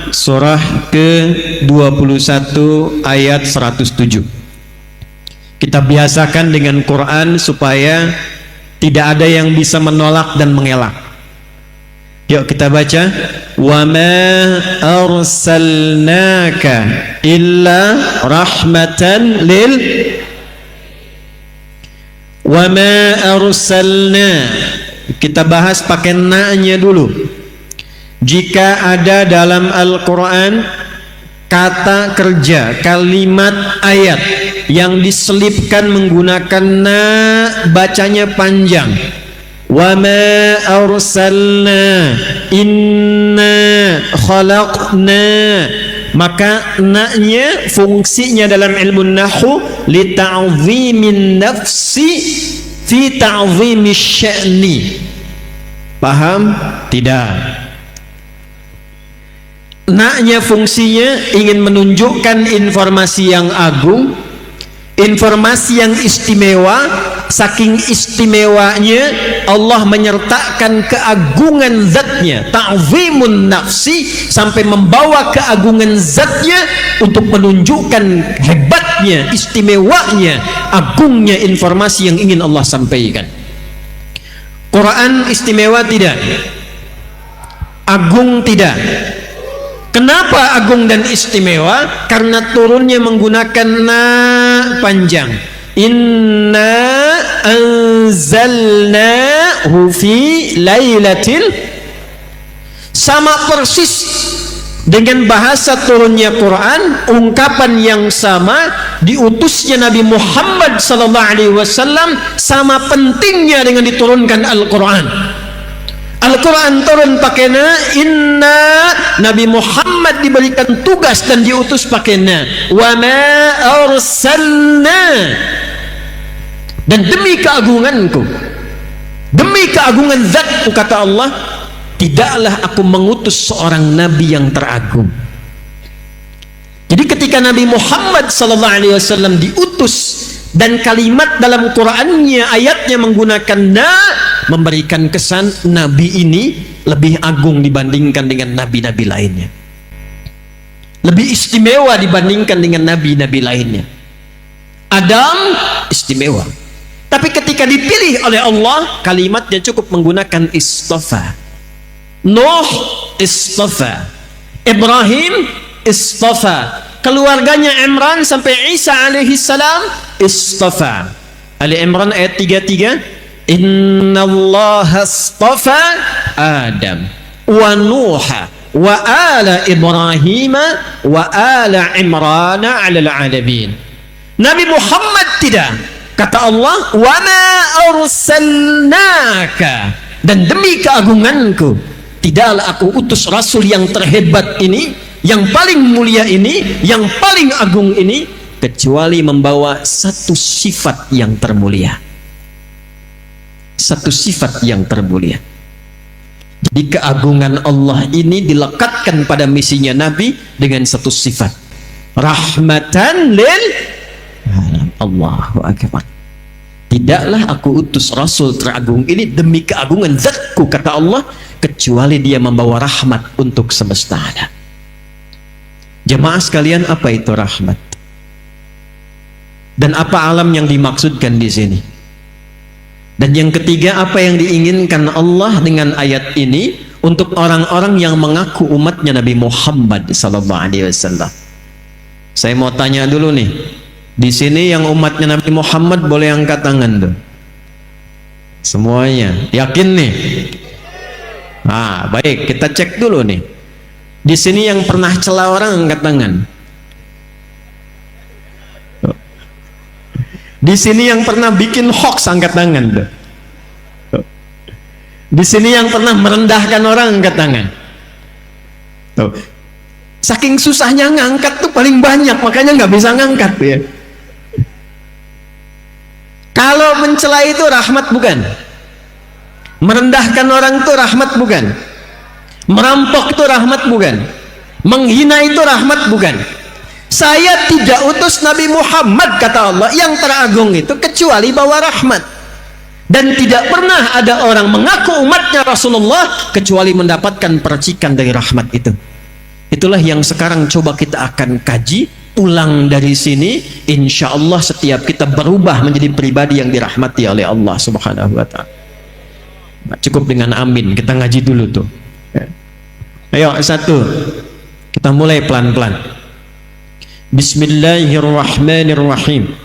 Surah ke-21 ayat 107. Kita biasakan dengan Quran supaya tidak ada yang bisa menolak dan mengelak. Yuk kita baca. Wa ma arsalnaka illa rahmatan lil. Wa ma arsalna. Kita bahas pakai na-nya dulu. Jika ada dalam Al-Quran kata kerja, kalimat, ayat yang diselipkan menggunakan na, bacanya panjang. Wa ma arsalna inna khalaqna, maka na-nya fungsinya dalam ilmu nahwu li ta'zimin nafsi fi ta'zimis sya'ni. Paham? Tidak. Na-nya fungsinya ingin menunjukkan informasi yang agung, informasi yang istimewa. Saking istimewanya Allah menyertakan keagungan zatnya, ta'zimun nafsi, sampai membawa keagungan zatnya untuk menunjukkan hebatnya, istimewanya, agungnya informasi yang ingin Allah sampaikan. Quran istimewa tidak? Agung tidak? Kenapa agung dan istimewa? Karena turunnya menggunakan na panjang. Inna anzalnahu fi lailatil, sama persis dengan bahasa turunnya Quran, ungkapan yang sama, diutusnya Nabi Muhammad sallallahu alaihi wasallam, sama pentingnya dengan diturunkan Al-Quran. Al-Quran turun pakai na, inna, Nabi Muhammad diberikan tugas dan diutus pakai na. Wa ma arsalna, dan demi keagunganku, demi keagungan zatku, kata Allah, tidaklah aku mengutus seorang nabi yang teragung. Jadi ketika Nabi Muhammad sallallahu alaihi wasallam diutus dan kalimat dalam Qur'annya, ayatnya menggunakan na, memberikan kesan nabi ini lebih agung dibandingkan dengan nabi-nabi lainnya, lebih istimewa dibandingkan dengan nabi-nabi lainnya. Adam istimewa, tapi ketika dipilih oleh Allah, kalimatnya cukup menggunakan istafa. Nuh istafa, Ibrahim istafa, keluarganya Imran sampai Isa alaihi salam istafa. Ali Imran ayat 33, Innallaha astafa Adam wa Nuha wa ala Ibrahim wa ala Imran 'alal 'alamin. Nabi Muhammad tidak. Kata Allah, wa ma arsalnaka, dan demi keagunganku tidaklah aku utus rasul yang terhebat ini, yang paling mulia ini, yang paling agung ini, kecuali membawa satu sifat yang termulia. Satu sifat yang termulia. Jadi keagungan Allah ini dilekatkan pada misinya Nabi dengan satu sifat, rahmatan lil alamin. Allahu akbar. Tidaklah aku utus rasul teragung ini demi keagungan zatku, kata Allah, kecuali dia membawa rahmat untuk semesta alam. Jemaah sekalian, apa itu rahmat? Dan apa alam yang dimaksudkan di sini? Dan yang ketiga, apa yang diinginkan Allah dengan ayat ini untuk orang-orang yang mengaku umatnya Nabi Muhammad sallallahu alaihi wasallam? Saya mau tanya dulu nih. Di sini yang umatnya Nabi Muhammad boleh angkat tangan tuh. Semuanya. Yakin nih? Ah, baik, kita cek dulu nih. Di sini yang pernah cela orang angkat tangan. Di sini yang pernah bikin hoax angkat tangan tuh. Di sini yang pernah merendahkan orang angkat tangan. Tuh. Saking susahnya ngangkat tuh paling banyak, makanya nggak bisa ngangkat ya. Kalau mencela itu rahmat bukan? Merendahkan orang itu rahmat bukan? Merampok itu rahmat bukan? Menghina itu rahmat bukan? Saya tidak utus Nabi Muhammad, kata Allah, yang teragung itu kecuali bawa rahmat. Dan tidak pernah ada orang mengaku umatnya Rasulullah kecuali mendapatkan percikan dari rahmat itu. Itulah yang sekarang coba kita akan kaji. Pulang dari sini, insya Allah setiap kita berubah menjadi pribadi yang dirahmati oleh Allah Subhanahu wa Ta'ala. Nah, cukup dengan amin, kita ngaji dulu tuh. Ayo, satu, kita mulai pelan-pelan. Bismillahirrahmanirrahim.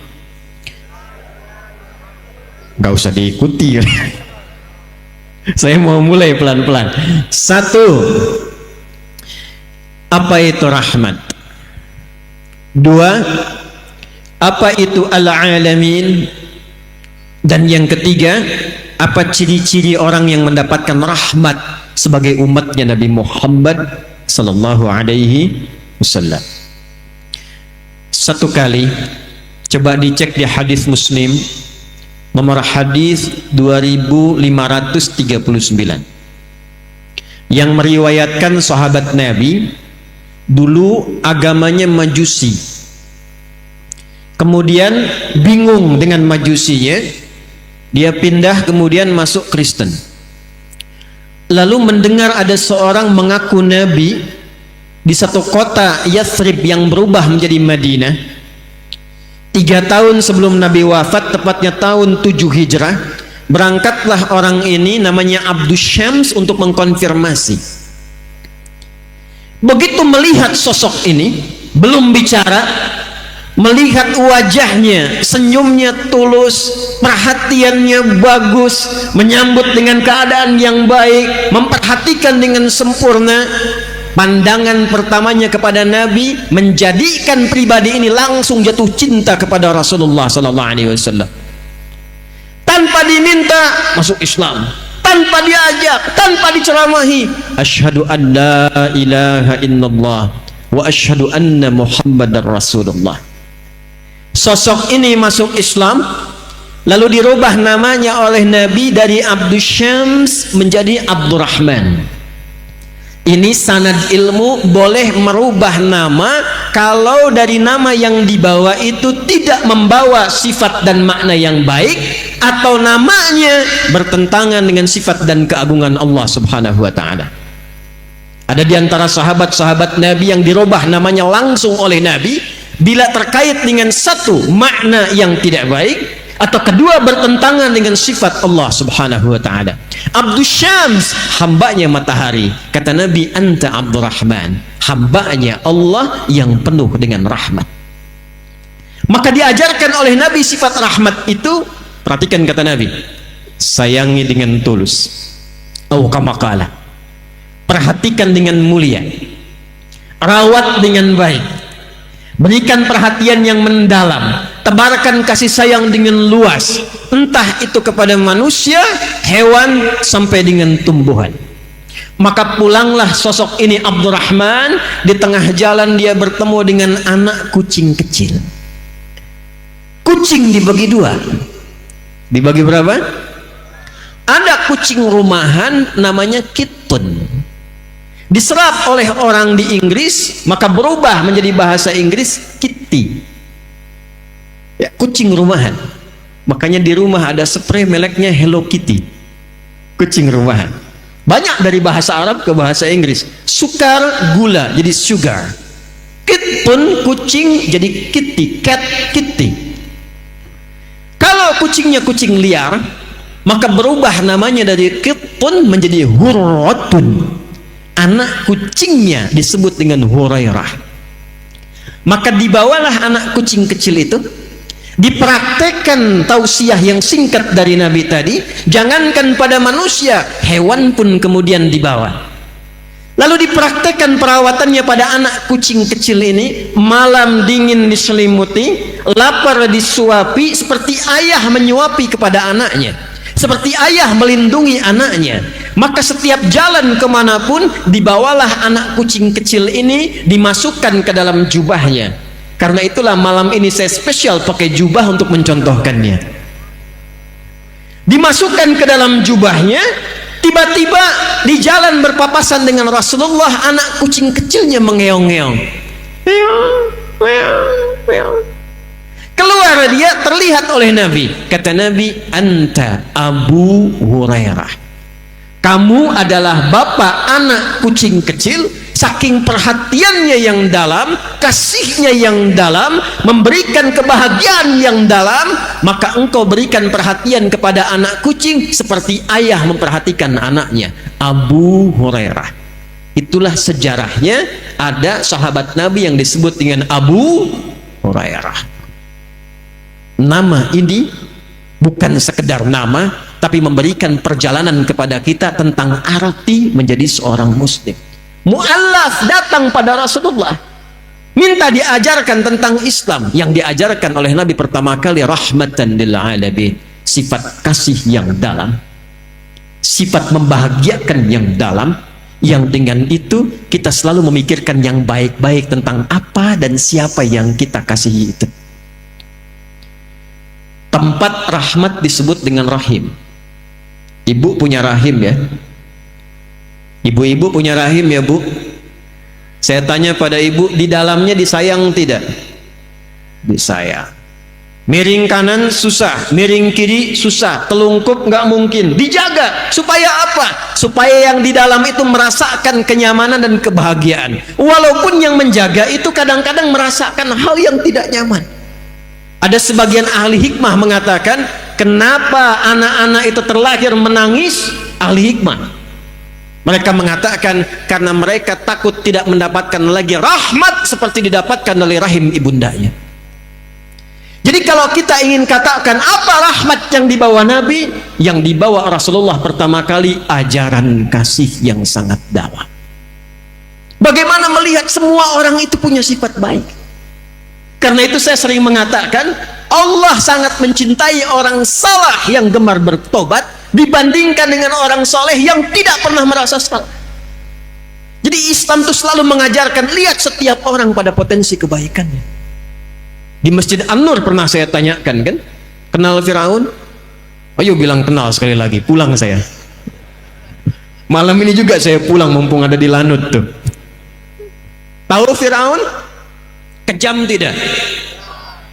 Gak usah diikuti. Saya mau mulai pelan-pelan. Satu, apa itu rahmat? Dua, apa itu al-alamin? Dan yang ketiga, apa ciri-ciri orang yang mendapatkan rahmat sebagai umatnya Nabi Muhammad sallallahu alaihi wasallam? Satu kali, coba dicek di hadis Muslim, nomor hadis 2539, yang meriwayatkan sahabat Nabi dulu agamanya Majusi, kemudian bingung dengan Majusinya, dia pindah kemudian masuk Kristen, lalu mendengar ada seorang mengaku Nabi di satu kota Yathrib yang berubah menjadi Madinah. 3 tahun sebelum Nabi wafat, tepatnya tahun 7 Hijrah, berangkatlah orang ini namanya Abdus Syams untuk mengkonfirmasi. Begitu melihat sosok ini, belum bicara, melihat wajahnya, senyumnya tulus, perhatiannya bagus, menyambut dengan keadaan yang baik, memperhatikan dengan sempurna, pandangan pertamanya kepada Nabi menjadikan pribadi ini langsung jatuh cinta kepada Rasulullah sallallahu alaihi wasallam. Tanpa diminta masuk Islam, tanpa diajak, tanpa diceramahi, asyhadu an la ilaha illallah wa asyhadu anna Muhammadar Rasulullah. Sosok ini masuk Islam, lalu dirubah namanya oleh Nabi dari Abdus Syams menjadi Abdurrahman. Ini sanad ilmu, boleh merubah nama kalau dari nama yang dibawa itu tidak membawa sifat dan makna yang baik, atau namanya bertentangan dengan sifat dan keagungan Allah Subhanahu wa Ta'ala. Ada di antara sahabat-sahabat Nabi yang dirubah namanya langsung oleh Nabi bila terkait dengan satu, makna yang tidak baik, atau kedua, bertentangan dengan sifat Allah Subhanahu wa Ta'ala. Abdus Syams, hambanya matahari. Kata Nabi, anta Abdurrahman, hambanya Allah yang penuh dengan rahmat. Maka diajarkan oleh Nabi sifat rahmat itu. Perhatikan kata Nabi, sayangi dengan tulus, atau kama qala, perhatikan dengan mulia, rawat dengan baik, berikan perhatian yang mendalam, tebarkan kasih sayang dengan luas, entah itu kepada manusia, hewan, sampai dengan tumbuhan. Maka pulanglah sosok ini Abdurrahman. Di tengah jalan dia bertemu dengan anak kucing kecil. Kucing dibagi dua. Dibagi berapa? Ada kucing rumahan namanya kitten, diserap oleh orang di Inggris, maka berubah menjadi bahasa Inggris kitty, ya, kucing rumahan. Makanya di rumah ada spray mereknya Hello Kitty, kucing rumahan. Banyak dari bahasa Arab ke bahasa Inggris. Sukar, gula jadi sugar. Kitten, kucing, jadi kitty, cat, kitty. Kalau kucingnya kucing liar, maka berubah namanya dari kitten menjadi hurratun. Anak kucingnya disebut dengan Hurairah. Maka dibawalah anak kucing kecil itu, dipraktekkan tausiah yang singkat dari Nabi tadi. Jangankan pada manusia, hewan pun kemudian dibawa. Lalu dipraktekkan perawatannya pada anak kucing kecil ini. Malam dingin diselimuti, lapar disuapi, seperti ayah menyuapi kepada anaknya, seperti ayah melindungi anaknya. Maka setiap jalan kemanapun, dibawalah anak kucing kecil ini, dimasukkan ke dalam jubahnya. Karena itulah malam ini saya spesial pakai jubah untuk mencontohkannya. Dimasukkan ke dalam jubahnya, tiba-tiba di jalan berpapasan dengan Rasulullah, anak kucing kecilnya mengeong-ngeong. Keluar dia, terlihat oleh Nabi. Kata Nabi, anta Abu Hurairah, kamu adalah bapak anak kucing kecil saking perhatiannya yang dalam, kasihnya yang dalam, memberikan kebahagiaan yang dalam, maka engkau berikan perhatian kepada anak kucing seperti ayah memperhatikan anaknya. Abu Hurairah. Itulah sejarahnya, ada sahabat Nabi yang disebut dengan Abu Hurairah. Nama ini bukan sekedar nama, tapi memberikan perjalanan kepada kita tentang arti menjadi seorang muslim. Mu'allaf datang pada Rasulullah, minta diajarkan tentang Islam. Yang diajarkan oleh Nabi pertama kali rahmatan lil alamin, sifat kasih yang dalam, sifat membahagiakan yang dalam, yang dengan itu kita selalu memikirkan yang baik-baik tentang apa dan siapa yang kita kasihi itu. Tempat rahmat disebut dengan rahim. Ibu punya rahim ya. Ibu-ibu punya rahim ya bu. Saya tanya pada ibu, di dalamnya disayang tidak? Disayang. Miring kanan susah, miring kiri susah, telungkup nggak mungkin. Dijaga supaya apa? Supaya yang di dalam itu merasakan kenyamanan dan kebahagiaan. Walaupun yang menjaga itu kadang-kadang merasakan hal yang tidak nyaman. Ada sebagian ahli hikmah mengatakan, kenapa anak-anak itu terlahir menangis? Ahli hikmah mereka mengatakan karena mereka takut tidak mendapatkan lagi rahmat seperti didapatkan oleh rahim ibundanya. Jadi kalau kita ingin katakan apa rahmat yang dibawa Nabi, yang dibawa Rasulullah pertama kali ajaran kasih yang sangat dalam. Bagaimana melihat semua orang itu punya sifat baik. Karena itu saya sering mengatakan Allah sangat mencintai orang salah yang gemar bertobat dibandingkan dengan orang soleh yang tidak pernah merasa salah. Jadi Islam itu selalu mengajarkan lihat setiap orang pada potensi kebaikannya. Di Masjid An-Nur pernah saya tanyakan kan, kenal Firaun? Ayo bilang kenal sekali lagi, pulang saya. Malam ini juga saya pulang mumpung ada di Lanut tuh. Tahu Firaun? Kejam tidak?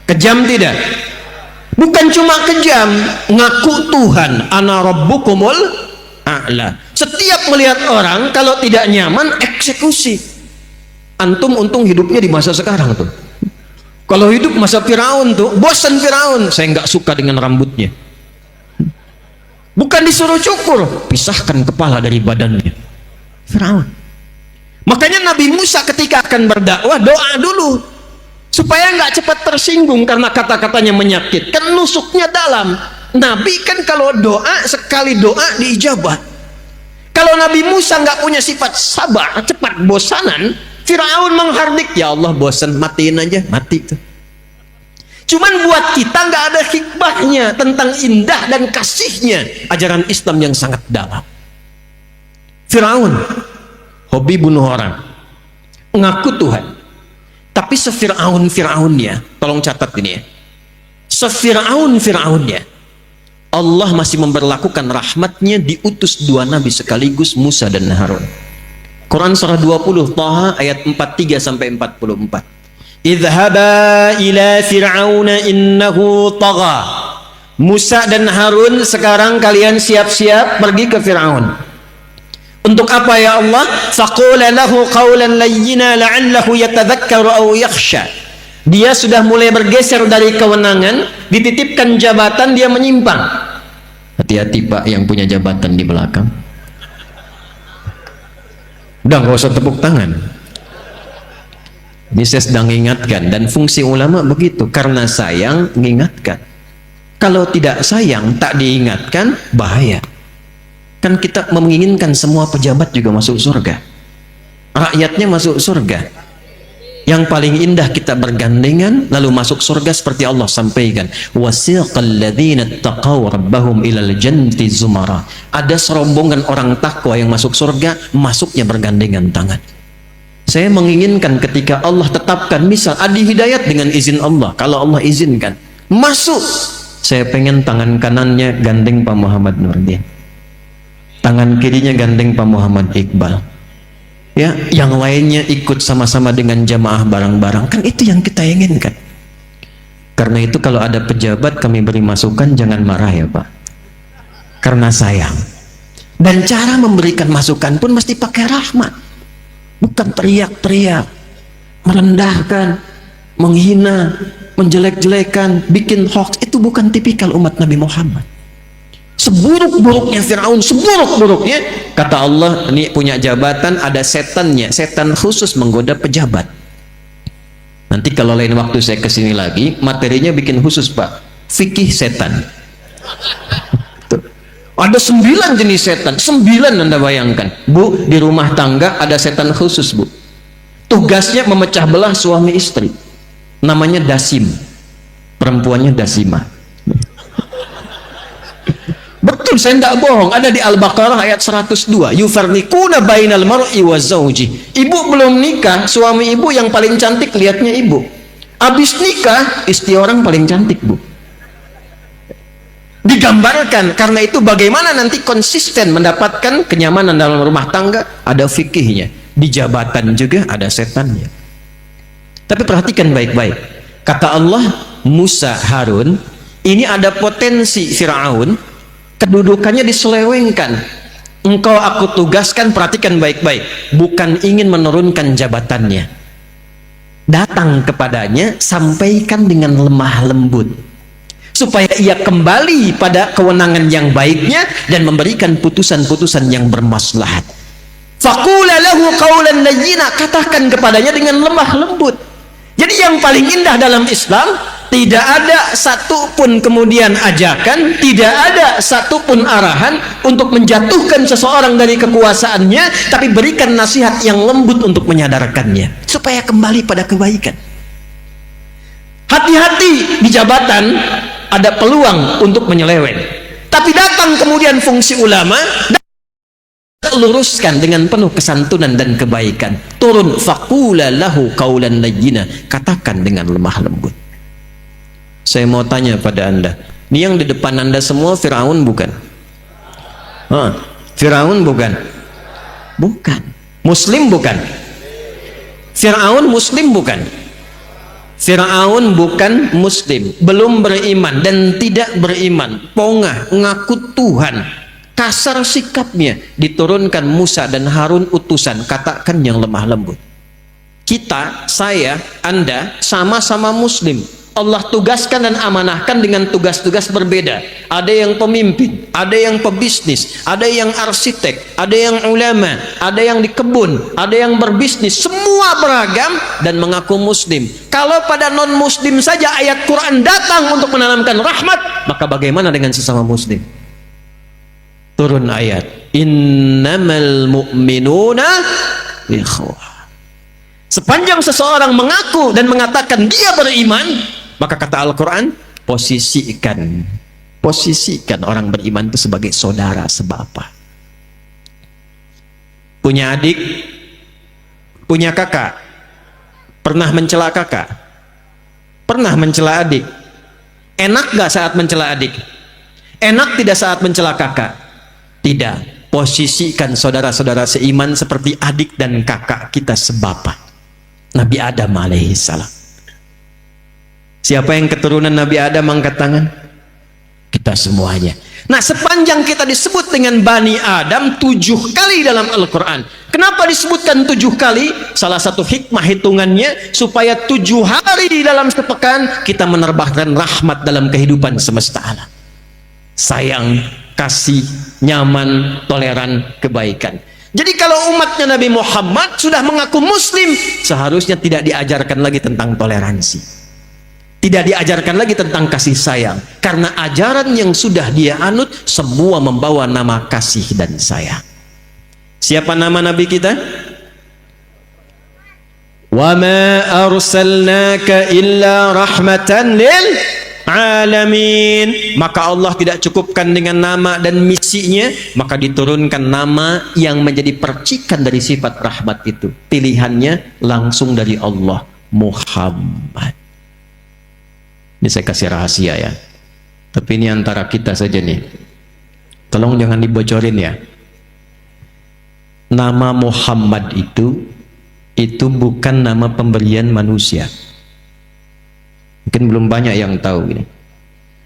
Kejam tidak? Bukan cuma kejam, ngaku Tuhan, ana rabbukumul a'la. Setiap melihat orang kalau tidak nyaman eksekusi. Antum untung hidupnya di masa sekarang tuh. Kalau hidup masa Firaun tuh, bosan Firaun, saya nggak suka dengan rambutnya. Bukan disuruh cukur, pisahkan kepala dari badannya. Firaun. Makanya Nabi Musa ketika akan berdakwah doa dulu supaya nggak cepat tersinggung karena kata-katanya menyakitkan, nusuknya dalam. Nabi kan kalau doa sekali doa diijabah. Kalau Nabi Musa nggak punya sifat sabar, cepat bosanan, Firaun menghardik, ya Allah bosan, matiin aja, mati tuh. Cuman buat kita nggak ada hikmahnya tentang indah dan kasihnya ajaran Islam yang sangat dalam. Firaun hobi bunuh orang, ngaku Tuhan. Tapi sefiraun-firaunnya, tolong catat ini ya, sefiraun-firaunnya Allah masih memberlakukan rahmatnya, diutus dua nabi sekaligus, Musa dan Harun. Quran surah 20 Taha ayat 43 sampai 44. Idhaba ila fir'auna innahu tagha. Musa dan Harun, sekarang kalian siap-siap pergi ke Firaun. Untuk apa ya Allah? Faqula lahu qawlan layyina la'allahu yatadhakkaru aw yakhsha. Dia sudah mulai bergeser dari kewenangan, dititipkan jabatan, dia menyimpang. Hati-hati Pak yang punya jabatan di belakang. Udah nggak usah tepuk tangan. Ini saya sedang ingatkan, dan fungsi ulama begitu, karena sayang mengingatkan. Kalau tidak sayang tak diingatkan bahaya. Kan kita menginginkan semua pejabat juga masuk surga, rakyatnya masuk surga. Yang paling indah kita bergandengan lalu masuk surga seperti Allah sampaikan, wasiqal ladzina taqaw rabbahum ilal jannati zumara. Ada serombongan orang takwa yang masuk surga, masuknya bergandengan tangan. Saya menginginkan ketika Allah tetapkan, misal Adi Hidayat dengan izin Allah, kalau Allah izinkan masuk, saya pengen tangan kanannya gandeng Pak Muhammad Nurdin, tangan kirinya gandeng Pak Muhammad Iqbal, ya, yang lainnya ikut sama-sama dengan jamaah bareng-bareng. Kan itu yang kita inginkan. Karena itu kalau ada pejabat kami beri masukan, jangan marah ya Pak, karena sayang. Dan cara memberikan masukan pun mesti pakai rahmat. bukan teriak-teriak, merendahkan, menghina, menjelek-jelekan, bikin hoax. Itu bukan tipikal umat Nabi Muhammad. Seburuk-buruknya Fir'aun, seburuk-buruknya, kata Allah, ini punya jabatan, ada setannya, setan khusus menggoda pejabat. Nanti kalau lain waktu saya kesini lagi, materinya bikin khusus Pak, fikih setan. Tuh. Ada 9 jenis setan, 9 Anda bayangkan. Bu, di rumah tangga ada setan khusus Bu, tugasnya memecah belah suami istri, namanya Dasim, perempuannya Dasimah. Betul, saya tidak bohong, ada di Al-Baqarah ayat 102, yufarriquna bainal mar'i wa zawji. Ibu belum nikah, suami ibu yang paling cantik lihatnya ibu. Habis nikah, istri orang paling cantik Bu. Digambarkan, karena itu bagaimana nanti konsisten mendapatkan kenyamanan dalam rumah tangga, ada fikihnya. Di jabatan juga ada setannya. Tapi perhatikan baik-baik, kata Allah, Musa, Harun, ini ada potensi Fir'aun, kedudukannya diselewengkan. Engkau aku tugaskan, perhatikan baik-baik, bukan ingin menurunkan jabatannya. Datang kepadanya, sampaikan dengan lemah lembut, supaya ia kembali pada kewenangan yang baiknya dan memberikan putusan-putusan yang bermaslahat. Faqula lahu qawlan layyina, katakan kepadanya dengan lemah lembut. Jadi yang paling indah dalam Islam, tidak ada satupun kemudian ajakan, tidak ada satupun arahan untuk menjatuhkan seseorang dari kekuasaannya, tapi berikan nasihat yang lembut untuk menyadarkannya supaya kembali pada kebaikan. Hati-hati, di jabatan ada peluang untuk menyeleweng, tapi datang kemudian fungsi ulama, luruskan dengan penuh kesantunan dan kebaikan. Turun, faqula lahu qawlan layyina, katakan dengan lemah lembut. Saya mau tanya pada Anda, ini yang di depan Anda semua Fir'aun bukan? Fir'aun bukan? Bukan. Muslim bukan? Fir'aun Muslim bukan? Fir'aun bukan Muslim, belum beriman dan tidak beriman, pongah, ngaku Tuhan, kasar sikapnya. Diturunkan Musa dan Harun utusan, katakan yang lemah lembut. Kita, saya, Anda sama-sama Muslim. Allah tugaskan dan amanahkan dengan tugas-tugas berbeda. Ada yang pemimpin, ada yang pebisnis, ada yang arsitek, ada yang ulama, ada yang di kebun, ada yang berbisnis, semua beragam dan mengaku muslim. Kalau pada non muslim saja ayat Quran datang untuk menanamkan rahmat, maka bagaimana dengan sesama muslim? Turun ayat, innamal mu'minuna ikhwah. Sepanjang seseorang mengaku dan mengatakan dia beriman, maka kata Al-Quran, posisikan orang beriman itu sebagai saudara sebapa. Punya adik, punya kakak, pernah mencela kakak, pernah mencela adik. Enak gak saat mencela adik? Enak tidak saat mencela kakak? Tidak. Posisikan saudara-saudara seiman seperti adik dan kakak kita sebapa. Nabi Adam alaihissalam. Siapa yang keturunan Nabi Adam angkat tangan? Kita semuanya. Nah, sepanjang kita disebut dengan Bani Adam 7 kali dalam Al-Quran. Kenapa disebutkan 7 kali? Salah satu hikmah hitungannya supaya 7 hari di dalam sepekan kita menerbahkan rahmat dalam kehidupan semesta alam. Sayang, kasih, nyaman, toleran, kebaikan. Jadi kalau umatnya Nabi Muhammad sudah mengaku muslim, seharusnya tidak diajarkan lagi tentang toleransi, tidak diajarkan lagi tentang kasih sayang, karena ajaran yang sudah dia anut semua membawa nama kasih dan sayang. Siapa nama Nabi kita? Wa ma arsalnaka illa rahmatan lil alamin. Maka Allah tidak cukupkan dengan nama dan misinya, maka diturunkan nama yang menjadi percikan dari sifat rahmat itu. Pilihannya langsung dari Allah, Muhammad. Ini saya kasih rahasia ya, tapi ini antara kita saja nih, tolong jangan dibocorin ya. Nama Muhammad itu bukan nama pemberian manusia. Mungkin belum banyak yang tahu ini.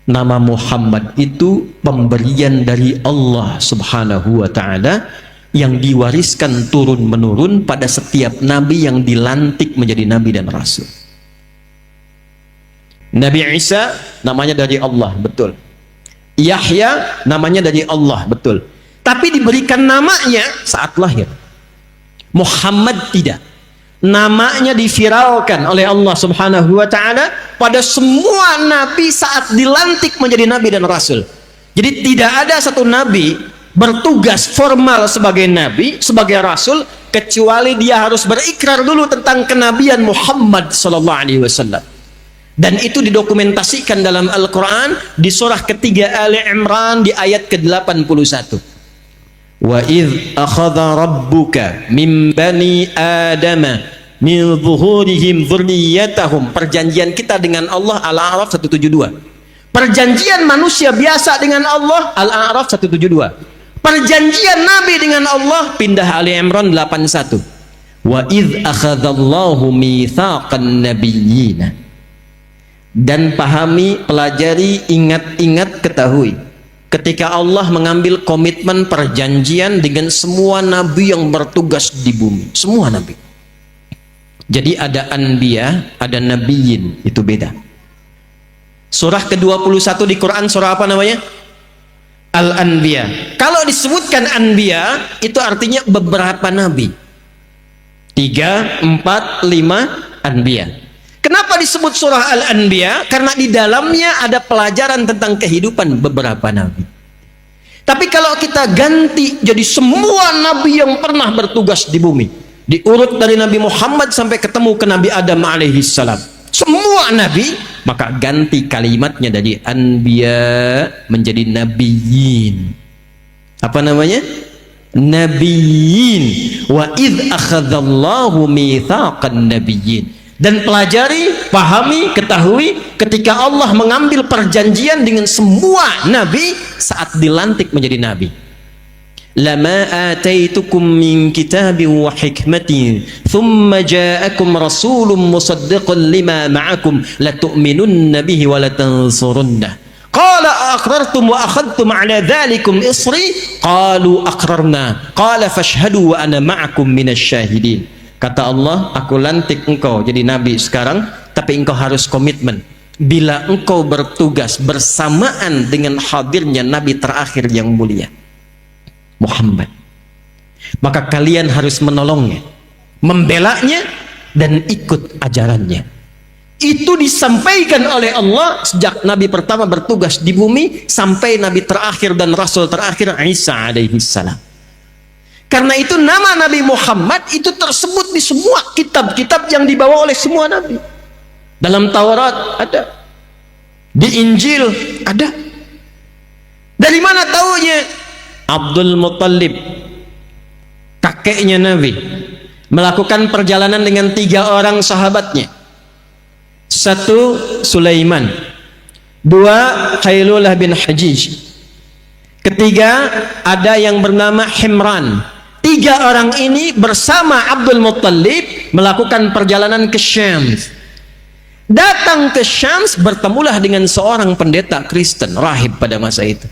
Nama Muhammad itu pemberian dari Allah subhanahu wa ta'ala yang diwariskan turun-menurun pada setiap nabi yang dilantik menjadi nabi dan rasul. Nabi Isa namanya dari Allah, betul. Yahya namanya dari Allah, betul. Tapi diberikan namanya saat lahir. Muhammad tidak. Namanya diviralkan oleh Allah Subhanahu wa taala pada semua nabi saat dilantik menjadi nabi dan rasul. Jadi tidak ada satu nabi bertugas formal sebagai nabi, sebagai rasul, kecuali dia harus berikrar dulu tentang kenabian Muhammad sallallahu alaihi wasallam. Dan itu didokumentasikan dalam Al-Qur'an di surah ketiga Ali Imran di ayat ke-81. Wa idh akhadha rabbuka min bani adama min zuhurihim dzurriyyatahum. Perjanjian kita dengan Allah Al-A'raf 172. Perjanjian manusia biasa dengan Allah Al-A'raf 172. Perjanjian Nabi dengan Allah pindah Ali Imran 81. Wa idh akhadallahu mitsaqan nabiyyina. Dan pahami, pelajari, ingat-ingat, ketahui, ketika Allah mengambil komitmen perjanjian dengan semua nabi yang bertugas di bumi, semua nabi. Jadi ada anbiya, ada nabiyyin, itu beda. Surah ke-21 di Quran surah apa namanya? Al-Anbiya. Kalau disebutkan anbiya itu artinya beberapa nabi. 3, 4, 5 anbiya. Kenapa disebut surah Al-Anbiya? Karena di dalamnya ada pelajaran tentang kehidupan beberapa nabi. Tapi kalau kita ganti jadi semua nabi yang pernah bertugas di bumi, diurut dari Nabi Muhammad sampai ketemu ke Nabi Adam alaihi salam, semua nabi, maka ganti kalimatnya dari anbiya menjadi nabiyyin. Apa namanya? Nabiyyin. Wa idh akhadallahu mitsaqan nabiyyin. Dan pelajari, pahami, ketahui ketika Allah mengambil perjanjian dengan semua nabi saat dilantik menjadi nabi. Lama ataitukum min kitabin wa hikmatin thumma ja'akum rasulun musaddiqun lima ma'akum latu'minunna bihi wa latansurunnah. Qala aqrartum wa akhadtum ala dhalikum isri qalu aqrarna qala fashhadu wa ana ma'akum minasy syahidin. Kata Allah, aku lantik engkau jadi nabi sekarang, tapi engkau harus komitmen. Bila engkau bertugas bersamaan dengan hadirnya nabi terakhir yang mulia, Muhammad, maka kalian harus menolongnya, membelanya, dan ikut ajarannya. Itu disampaikan oleh Allah sejak nabi pertama bertugas di bumi sampai nabi terakhir dan rasul terakhir Isa alaihi salam. Karena itu nama Nabi Muhammad itu tersebut di semua kitab-kitab yang dibawa oleh semua nabi. Dalam Taurat ada, di Injil ada. Dari mana taunya? Abdul Muttalib, kakeknya Nabi, melakukan perjalanan dengan 3 orang sahabatnya. 1 Sulaiman, 2 Khailullah bin Hajij, 3 ada yang bernama Himran. 3 orang ini bersama Abdul Muttalib melakukan perjalanan ke Syam. Datang ke Syam, bertemulah dengan seorang pendeta Kristen, rahib pada masa itu.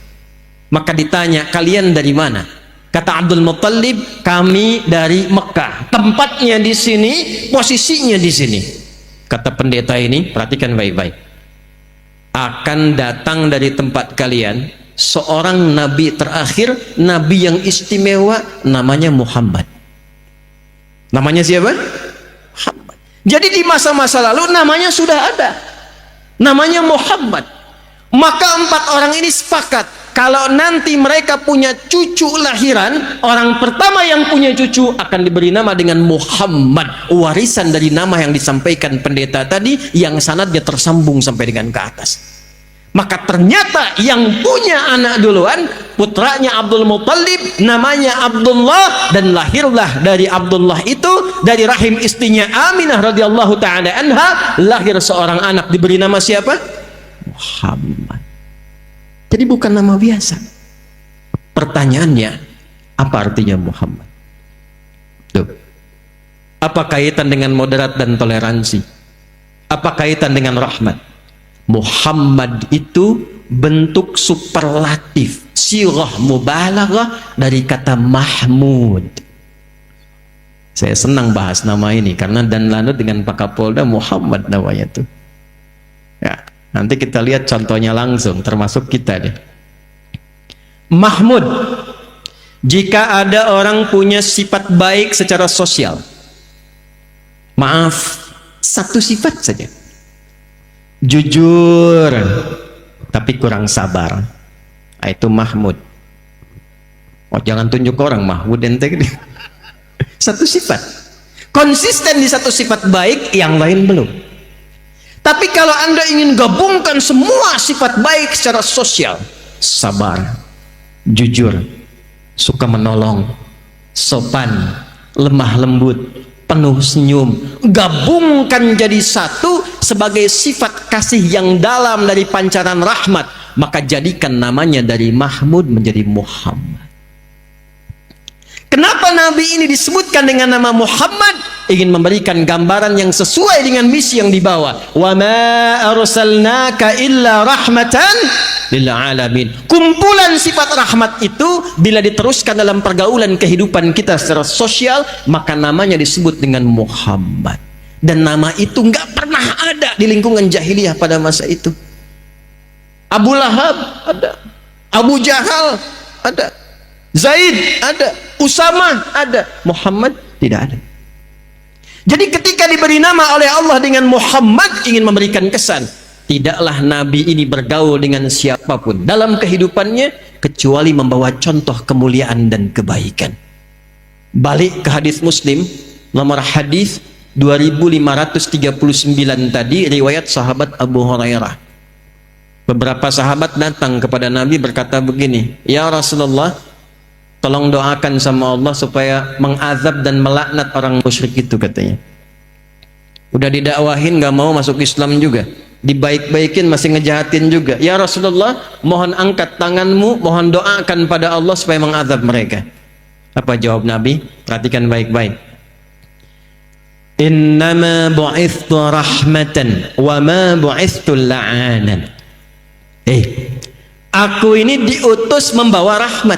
Maka ditanya, kalian dari mana? Kata Abdul Muttalib, kami dari Mekah. Tempatnya di sini, posisinya di sini. Kata pendeta ini, perhatikan baik-baik. Akan datang dari tempat kalian seorang nabi terakhir, nabi yang istimewa, namanya Muhammad. Namanya siapa? Muhammad. Jadi di masa-masa lalu namanya sudah ada, namanya Muhammad. Maka 4 orang ini sepakat, kalau nanti mereka punya cucu lahiran, orang pertama yang punya cucu akan diberi nama dengan Muhammad, warisan dari nama yang disampaikan pendeta tadi yang sanadnya tersambung sampai dengan ke atas. Maka ternyata yang punya anak duluan putranya Abdul Muttalib, namanya Abdullah, dan lahirlah dari Abdullah itu, dari rahim istrinya Aminah radhiyallahu taala anha, lahir seorang anak diberi nama siapa? Muhammad. Jadi bukan nama biasa. Pertanyaannya, apa artinya Muhammad? Tuh. Apa kaitan dengan moderat dan toleransi? Apa kaitan dengan rahmat? Muhammad itu bentuk superlatif, sirah mubalaghah dari kata Mahmud. Saya senang bahas nama ini karena dan lanut dengan Pak Kapolda Muhammad namanya tuh. Ya, nanti kita lihat contohnya langsung, termasuk kita deh. Mahmud, jika ada orang punya sifat baik secara sosial, maaf, satu sifat saja, jujur tapi kurang sabar, itu Mahmud. Oh, jangan tunjuk orang Mahmud ente gini. Satu sifat, konsisten di satu sifat baik, yang lain belum. Tapi kalau Anda ingin gabungkan semua sifat baik secara sosial, sabar, jujur, suka menolong, sopan, lemah lembut, penuh senyum, gabungkan jadi satu sebagai sifat kasih yang dalam dari pancaran rahmat, maka jadikan namanya dari Mahmud menjadi Muhammad. Kenapa Nabi ini disebutkan dengan nama Muhammad? Ingin memberikan gambaran yang sesuai dengan misi yang dibawa. Wa ma arsalnaka illa rahmatan lil alamin. Kumpulan sifat rahmat itu bila diteruskan dalam pergaulan kehidupan kita secara sosial, maka namanya disebut dengan Muhammad. Dan nama itu nggak pernah ada di lingkungan jahiliyah pada masa itu. Abu Lahab ada, Abu Jahal ada, Zaid ada, Usama ada, Muhammad tidak ada. Jadi ketika diberi nama oleh Allah dengan Muhammad, ingin memberikan kesan, tidaklah Nabi ini bergaul dengan siapapun dalam kehidupannya kecuali membawa contoh kemuliaan dan kebaikan. Balik ke hadis Muslim, nomor hadis 2539 tadi, riwayat sahabat Abu Hurairah. Beberapa sahabat datang kepada Nabi berkata begini, ya Rasulullah, tolong doakan sama Allah supaya mengazab dan melaknat orang musyrik itu, katanya. Udah didakwahin gak mau masuk Islam juga, dibaik-baikin masih ngejahatin juga. Ya Rasulullah, mohon angkat tanganmu, mohon doakan pada Allah supaya mengazab mereka. Apa jawab Nabi? Perhatikan baik-baik. Innama bu'ithtu rahmatan wa ma bu'ithtu la'anan. Aku ini diutus membawa rahmat.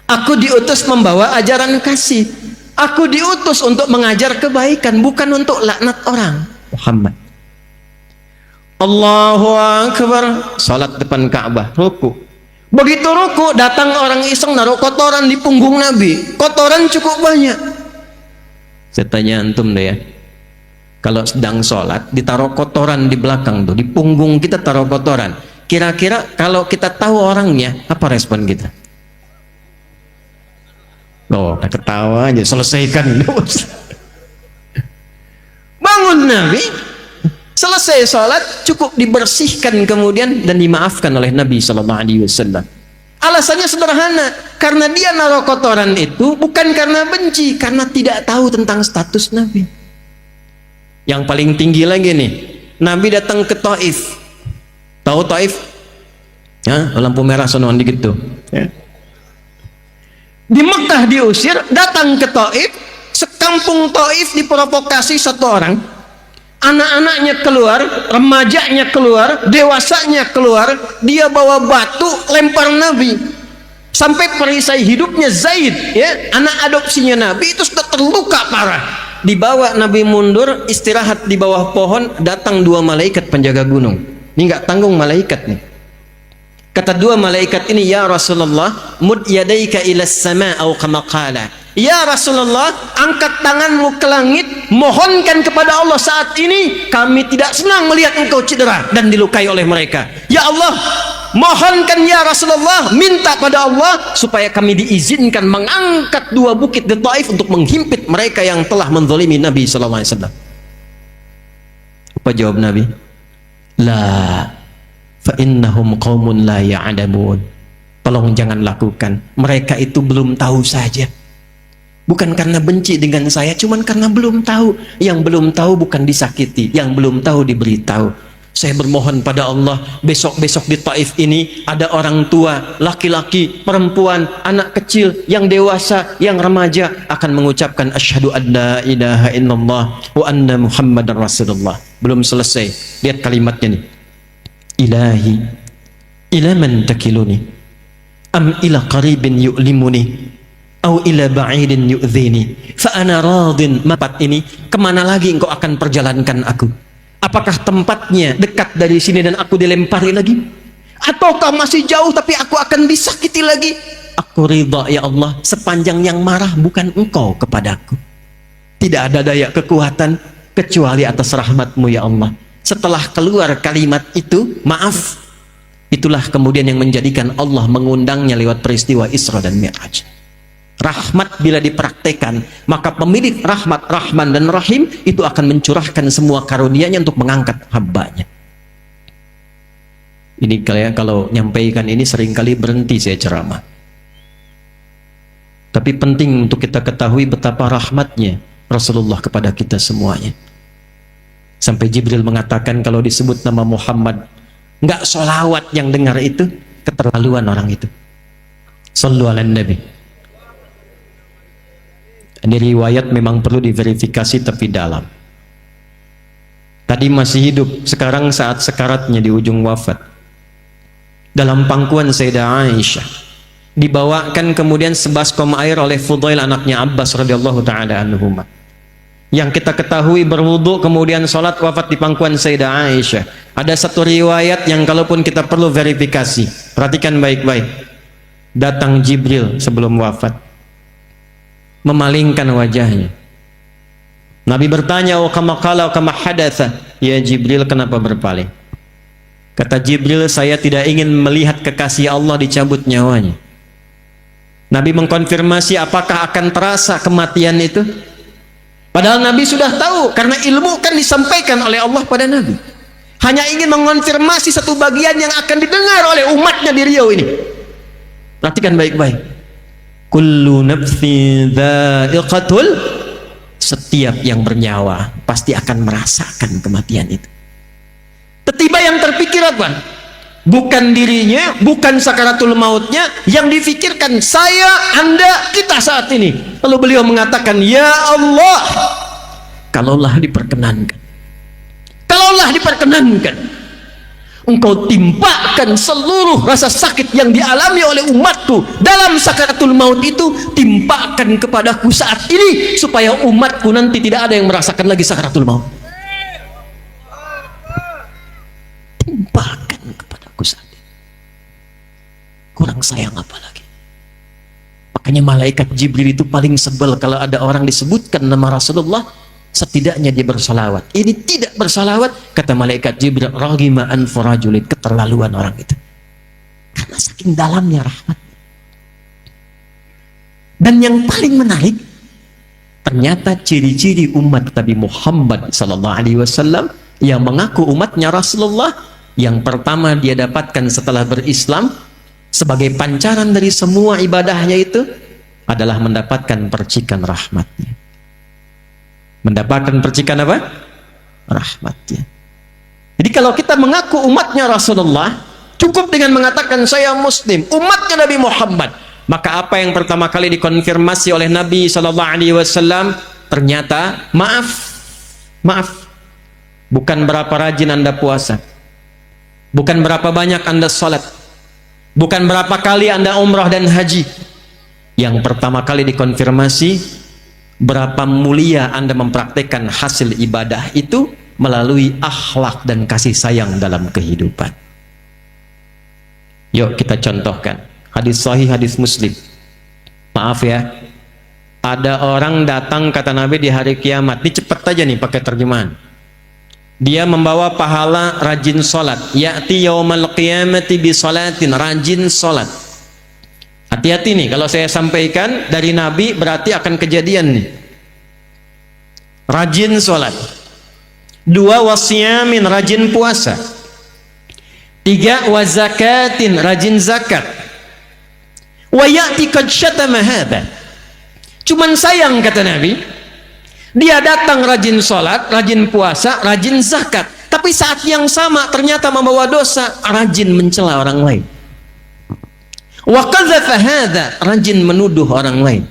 Aku diutus membawa ajaran kasih. Aku diutus untuk mengajar kebaikan, bukan untuk laknat orang. Muhammad. Allahu Akbar, salat depan Ka'bah, ruku. Begitu ruku, datang orang iseng naruh kotoran di punggung Nabi. Kotoran cukup banyak. Saya tanya antum deh ya, kalau sedang sholat ditaruh kotoran di belakang tuh, di punggung kita taruh kotoran, kira-kira kalau kita tahu orangnya, apa respon kita? Oh, ketawa aja, selesaikan. Bangun Nabi, selesai sholat, cukup dibersihkan kemudian dan dimaafkan oleh Nabi SAW. Alasannya sederhana, karena dia naruh kotoran itu bukan karena benci, karena tidak tahu tentang status Nabi. Yang paling tinggi lagi nih, Nabi datang ke Taif. Tahu Taif? Ya, lampu merah sonoan dikit tuh. Ya. Di Mekah diusir, datang ke Taif, sekampung Taif diprovokasi satu orang, anak-anaknya keluar, remajanya keluar, dewasanya keluar, dia bawa batu lempar Nabi, sampai perisai hidupnya Zaid, ya, anak adopsinya Nabi itu sudah terluka parah. Dibawa Nabi mundur, istirahat di bawah pohon, datang dua malaikat penjaga gunung. Ini nggak tanggung malaikat nih. Kata dua malaikat ini, ya Rasulullah, mud yadaika ilas sama au kama qala. Ya Rasulullah, angkat tanganmu ke langit, mohonkan kepada Allah saat ini, kami tidak senang melihat engkau cedera dan dilukai oleh mereka. Ya Allah, mohonkan ya Rasulullah, minta pada Allah supaya kami diizinkan mengangkat dua bukit di Taif untuk menghimpit mereka yang telah menzalimi Nabi SAW. Apa jawab Nabi? La fa'innahum qaumun la ya'lamun. Tolong jangan lakukan, mereka itu belum tahu saja. Bukan karena benci dengan saya, cuman karena belum tahu. Yang belum tahu bukan disakiti, yang belum tahu diberitahu. Saya bermohon pada Allah, besok-besok di Taif ini ada orang tua, laki-laki, perempuan, anak kecil, yang dewasa, yang remaja akan mengucapkan asyhadu an la ilaha illallah wa anna muhammadar rasulullah. Belum selesai, lihat kalimatnya nih. Ilahi ila man takiluni am ila qaribin yu'limuni au ila ba'idin yu'dhini fa ana radin. Tempat ini kemana lagi engkau akan perjalankan aku? Apakah tempatnya dekat dari sini dan aku dilempari lagi, ataukah masih jauh tapi aku akan disakiti lagi? Aku ridha ya Allah sepanjang yang marah bukan engkau kepadaku. Tidak ada daya kekuatan kecuali atas rahmat-Mu ya Allah. Setelah keluar kalimat itu, maaf, itulah kemudian yang menjadikan Allah mengundangnya lewat peristiwa Isra dan Mi'raj. Rahmat bila dipraktekan, maka pemilik rahmat, Rahman dan Rahim itu akan mencurahkan semua karunia-Nya untuk mengangkat hamba-Nya. Ini kalau nyampaikan ini seringkali berhenti saya ceramah. Tapi penting untuk kita ketahui betapa rahmatnya Rasulullah kepada kita semuanya. Sampai Jibril mengatakan kalau disebut nama Muhammad, nggak sholawat yang dengar itu, keterlaluan orang itu. Sallu ala Nabi. Ini riwayat memang perlu diverifikasi tapi dalam. Tadi masih hidup, sekarang saat sekaratnya di ujung wafat. Dalam pangkuan Sayyidah Aisyah, dibawakan kemudian sebaskom air oleh Fudail anaknya Abbas radhiyallahu taala anhuma. Yang kita ketahui berwudu kemudian sholat wafat di pangkuan Sayyidah Aisyah. Ada satu riwayat yang kalaupun kita perlu verifikasi, perhatikan baik-baik. Datang Jibril sebelum wafat, memalingkan wajahnya. Nabi bertanya, "Oh kama qala kama hadatsa?" Ya Jibril, kenapa berpaling? Kata Jibril, "Saya tidak ingin melihat kekasih Allah dicabut nyawanya." Nabi mengkonfirmasi apakah akan terasa kematian itu. Padahal Nabi sudah tahu, karena ilmu kan disampaikan oleh Allah pada Nabi. Hanya ingin mengonfirmasi satu bagian yang akan didengar oleh umatnya di Riau ini. Perhatikan baik-baik. Kullu nafsin dha'iqatul, setiap yang bernyawa pasti akan merasakan kematian itu. Tiba yang terpikir apa? Bukan dirinya, bukan sakaratul mautnya, yang difikirkan saya, Anda, kita saat ini. Lalu beliau mengatakan, "Ya Allah, kalaulah diperkenankan, Engkau timpakan seluruh rasa sakit yang dialami oleh umatku dalam sakaratul maut itu, timpakan kepadaku saat ini, supaya umatku nanti tidak ada yang merasakan lagi sakaratul maut. Timpakan kepadaku saat ini. Kurang sayang apa lagi?" Makanya malaikat Jibril itu paling sebel kalau ada orang disebutkan nama Rasulullah, setidaknya dia bersalawat. Ini tidak bersalawat, kata malaikat Jibril, raghima anfu rajulin, keterlaluan orang itu. Karena saking dalamnya rahmat. Dan yang paling menarik, ternyata ciri-ciri umat Nabi Muhammad SAW yang mengaku umatnya Rasulullah, yang pertama dia dapatkan setelah berislam sebagai pancaran dari semua ibadahnya itu adalah mendapatkan percikan rahmatnya. Mendapatkan percikan apa? Rahmatnya. Jadi kalau kita mengaku umatnya Rasulullah, cukup dengan mengatakan saya muslim, umatnya Nabi Muhammad, maka apa yang pertama kali dikonfirmasi oleh Nabi SAW? Ternyata maaf, bukan berapa rajin Anda puasa, bukan berapa banyak Anda salat, bukan berapa kali Anda umrah dan haji. Yang pertama kali dikonfirmasi, berapa mulia Anda mempraktekkan hasil ibadah itu melalui akhlak dan kasih sayang dalam kehidupan. Yuk kita contohkan hadis sahih, hadis Muslim. Maaf ya, ada orang datang kata Nabi di hari kiamat, ini cepet aja nih pakai terjemahan, dia membawa pahala rajin sholat, ya'ti yaumal qiyamati bi sholatin, rajin sholat. Hati-hati nih, kalau saya sampaikan dari Nabi berarti akan kejadian nih. Rajin sholat. 2, wasyamin, rajin puasa. 3, wazakatin, rajin zakat. Wa ya'ti qad syatama hadha. Cuman sayang kata Nabi, dia datang rajin sholat, rajin puasa, rajin zakat, tapi saat yang sama ternyata membawa dosa, rajin mencela orang lain. Wa qadzafa hadza, rajin menuduh orang lain.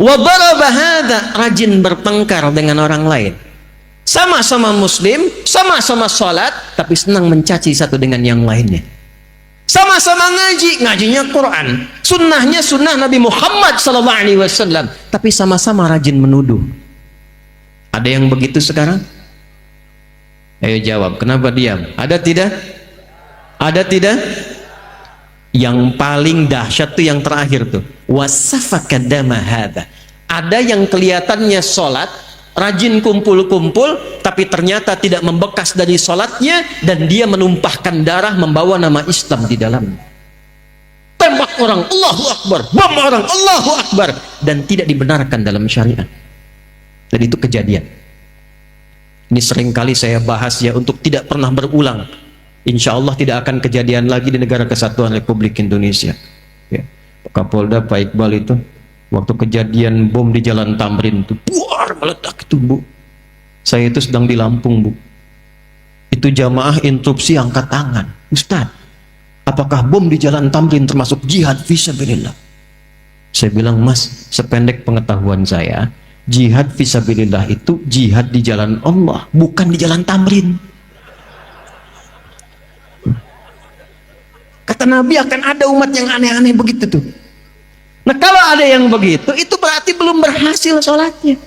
Wa daraba hadza, rajin bertengkar dengan orang lain. Sama-sama muslim, sama-sama salat, tapi senang mencaci satu dengan yang lainnya. Sama-sama ngaji, ngajinya Quran, sunnahnya sunnah Nabi Muhammad SAW, tapi sama-sama rajin menuduh. Ada yang begitu sekarang? Ayo jawab, kenapa diam? Ada tidak? Ada tidak? Yang paling dahsyat tuh yang terakhir tuh, wasafaka dama hadza. Ada yang kelihatannya sholat, rajin kumpul-kumpul, tapi ternyata tidak membekas dari sholatnya, dan dia menumpahkan darah membawa nama Islam di dalamnya. Tembak orang, Allahu Akbar, bom orang, Allahu Akbar, dan tidak dibenarkan dalam syariat. Dan itu kejadian. Ini seringkali saya bahas ya, untuk tidak pernah berulang. Insya Allah tidak akan kejadian lagi di Negara Kesatuan Republik Indonesia. Ya. Pak Kapolda, Pak Iqbal itu, waktu kejadian bom di Jalan Tamrin itu, buar meledak itu, Bu. Saya itu sedang di Lampung, Bu. Itu jamaah interupsi angkat tangan. Ustaz, apakah bom di Jalan Tamrin termasuk jihad fisabilillah? Saya bilang, Mas, sependek pengetahuan saya, jihad fisabilillah itu jihad di jalan Allah, bukan di Jalan Tamrin. Kata Nabi akan ada umat yang aneh-aneh begitu tuh. Nah kalau ada yang begitu, itu berarti belum berhasil sholatnya.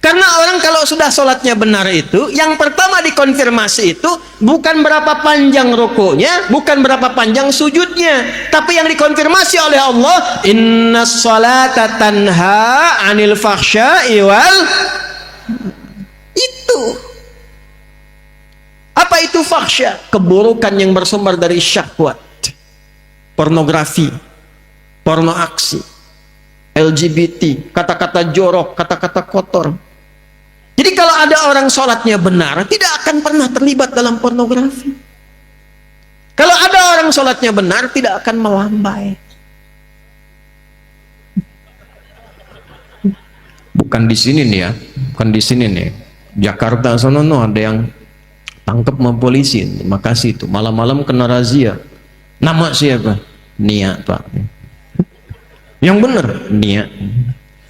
Karena orang kalau sudah sholatnya benar itu, yang pertama dikonfirmasi itu bukan berapa panjang rukunya, bukan berapa panjang sujudnya, tapi yang dikonfirmasi oleh Allah, inna sholata tanha anil fakhsya'i wal. Itu apa itu fakhsya? Keburukan yang bersumber dari syahwat, pornografi, porno aksi, LGBT, kata-kata jorok, kata-kata kotor. Jadi kalau ada orang sholatnya benar, tidak akan pernah terlibat dalam pornografi. Kalau ada orang sholatnya benar, tidak akan melambai. Bukan di sini nih ya, bukan di sini nih. Jakarta sono ada yang tangkap sama polisi, makasih itu. Malam-malam kena razia. Nama siapa? Nia, Pak. Yang benar, Nia.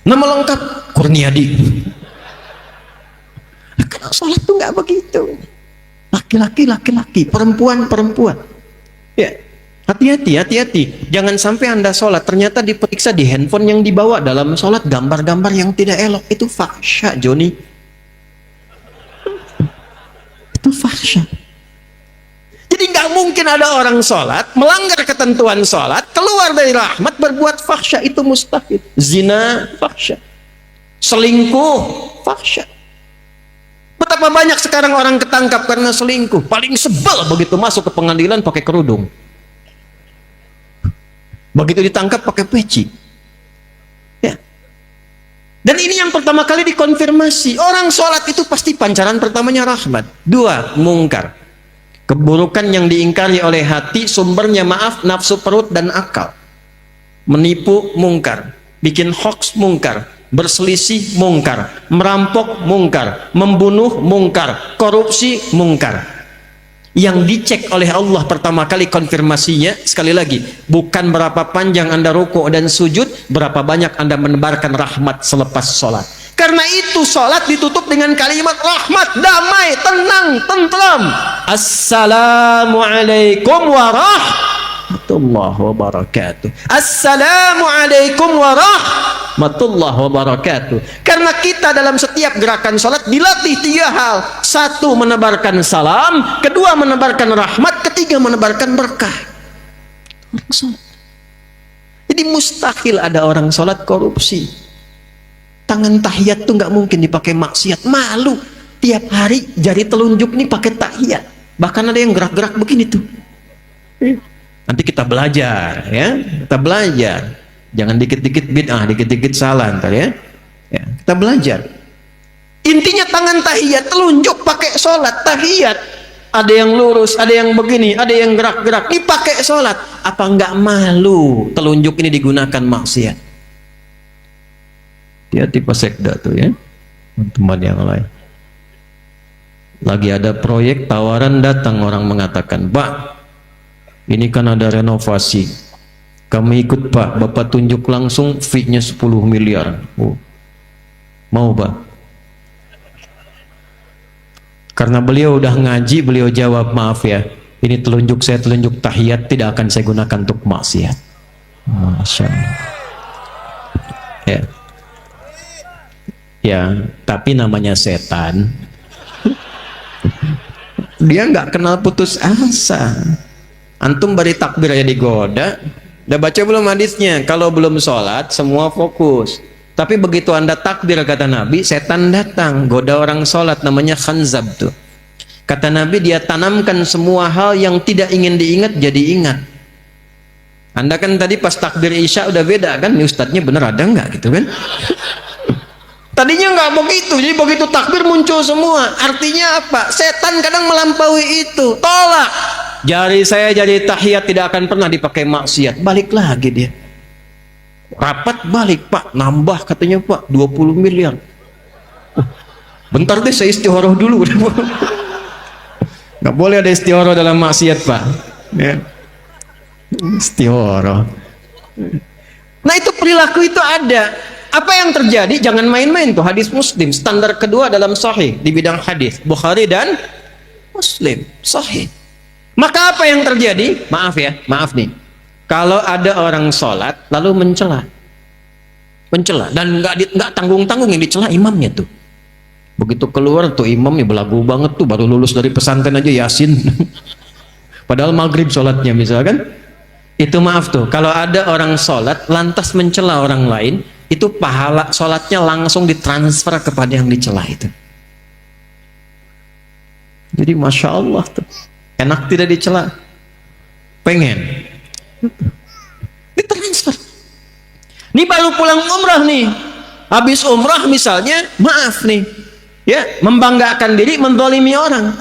Nama lengkap Kurniadi. Karena sholat tuh nggak begitu. Laki-laki, laki-laki, perempuan, perempuan. Ya, hati-hati, hati-hati. Jangan sampai Anda sholat, ternyata diperiksa di handphone yang dibawa dalam sholat gambar-gambar yang tidak elok. Itu fahsya, Joni. Itu fahsya. Jadi nggak mungkin ada orang sholat, melanggar ketentuan sholat, keluar dari rahmat, berbuat fahsya. Itu mustahil. Zina, fahsya. Selingkuh, fahsya. Betapa banyak sekarang orang ketangkap karena selingkuh. Paling sebel begitu masuk ke pengadilan pakai kerudung. Begitu ditangkap pakai peci. Ya. Dan ini yang pertama kali dikonfirmasi. Orang sholat itu pasti pancaran pertamanya rahmat. Dua, mungkar. Keburukan yang diingkari oleh hati, sumbernya maaf, nafsu perut dan akal. Menipu, mungkar. Bikin hoax, mungkar. Berselisih, mungkar. Merampok, mungkar. Membunuh, mungkar. Korupsi, mungkar. Yang dicek oleh Allah pertama kali konfirmasinya, sekali lagi, bukan berapa panjang Anda rukuk dan sujud, berapa banyak Anda menebarkan rahmat selepas sholat. Karena itu sholat ditutup dengan kalimat rahmat, damai, tenang, tentram. Assalamualaikum warahmatullahi wabarakatuh. Assalamualaikum warahmatullahi wabarakatuh. Karena kita dalam setiap gerakan sholat dilatih tiga hal. Satu, menebarkan salam. Kedua, menebarkan rahmat. Ketiga, menebarkan berkah. Jadi mustahil ada orang sholat korupsi. Tangan tahiyat tuh nggak mungkin dipakai maksiat. Malu tiap hari jari telunjuk nih pakai tahiyat. Bahkan ada yang gerak-gerak begini tuh. Nanti kita belajar ya, kita belajar. Jangan dikit-dikit bid'ah, dikit-dikit salah ntar ya. Ya, kita belajar. Intinya tangan tahiyat, telunjuk pakai sholat tahiyat. Ada yang lurus, ada yang begini, ada yang gerak-gerak. Ini pakai sholat. Apa nggak malu telunjuk ini digunakan maksiat? Hati-hati Pak Sekda tuh ya, teman yang lain. Lagi ada proyek tawaran, datang orang mengatakan, Pak, ini kan ada renovasi. Kami ikut Pak, Bapak tunjuk langsung fee-nya 10 miliar. Oh. Mau Pak? Karena beliau udah ngaji, beliau jawab, maaf ya, Ini telunjuk saya, telunjuk tahiyat, tidak akan saya gunakan untuk maksiat. Masya Allah. Ya. Ya, tapi namanya setan. Dia nggak kenal putus asa. Antum beri takbir aja digoda. Udah baca belum hadisnya? Kalau belum sholat, semua fokus. Tapi begitu anda takbir, kata Nabi, setan datang, goda orang sholat, namanya khanzab tuh. Kata Nabi, dia tanamkan semua hal yang tidak ingin diingat jadi ingat. Anda kan tadi pas takbir Isya udah beda kan, ini ustadznya bener ada nggak gitu kan? Tadinya nggak begitu, jadi begitu takbir muncul semua. Artinya apa? Setan kadang melampaui itu. Tolak. Jari saya jadi tahiyat tidak akan pernah dipakai maksiat. Balik lagi dia. Rapat balik, Pak. Nambah katanya Pak, 20 miliar. Bentar deh saya istikharah dulu. Nggak boleh ada istikharah dalam maksiat, Pak. Ya. Istikharah. Nah itu perilaku itu ada. Apa yang terjadi? Jangan main-main tuh. Hadis Muslim, standar kedua dalam sahih di bidang hadis, Bukhari dan Muslim, sahih. Maka apa yang terjadi? Maaf ya, maaf nih. Kalau ada orang sholat lalu mencela dan nggak tanggung-tanggung yang dicela imamnya tuh. Begitu keluar tuh imamnya belagu banget tuh, baru lulus dari pesantren aja Yasin. Padahal maghrib sholatnya misalkan. Itu maaf tuh, kalau ada orang sholat lantas mencela orang lain, itu pahala sholatnya langsung ditransfer kepada yang dicela itu. Jadi Masya Allah tuh, enak tidak dicela? Pengen ditransfer. Ini baru pulang umrah nih, habis umrah misalnya, maaf nih ya, membanggakan diri, menzalimi orang.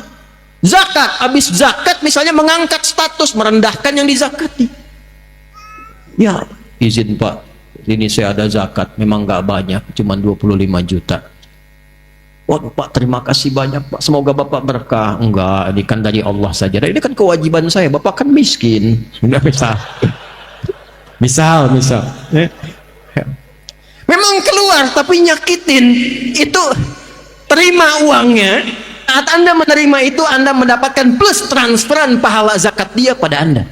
Zakat, habis zakat misalnya mengangkat status, merendahkan yang dizakati. Ya, izin Pak, ini saya ada zakat, memang nggak banyak, cuma 25 juta. Waduh Pak, terima kasih banyak Pak, semoga Bapak berkah. Enggak, ini kan dari Allah saja. Ini kan kewajiban saya, Bapak kan miskin. Enggak bisa. Misal. Memang keluar tapi nyakitin. Itu terima uangnya. Saat Anda menerima itu, Anda mendapatkan plus transferan pahala zakat dia pada Anda.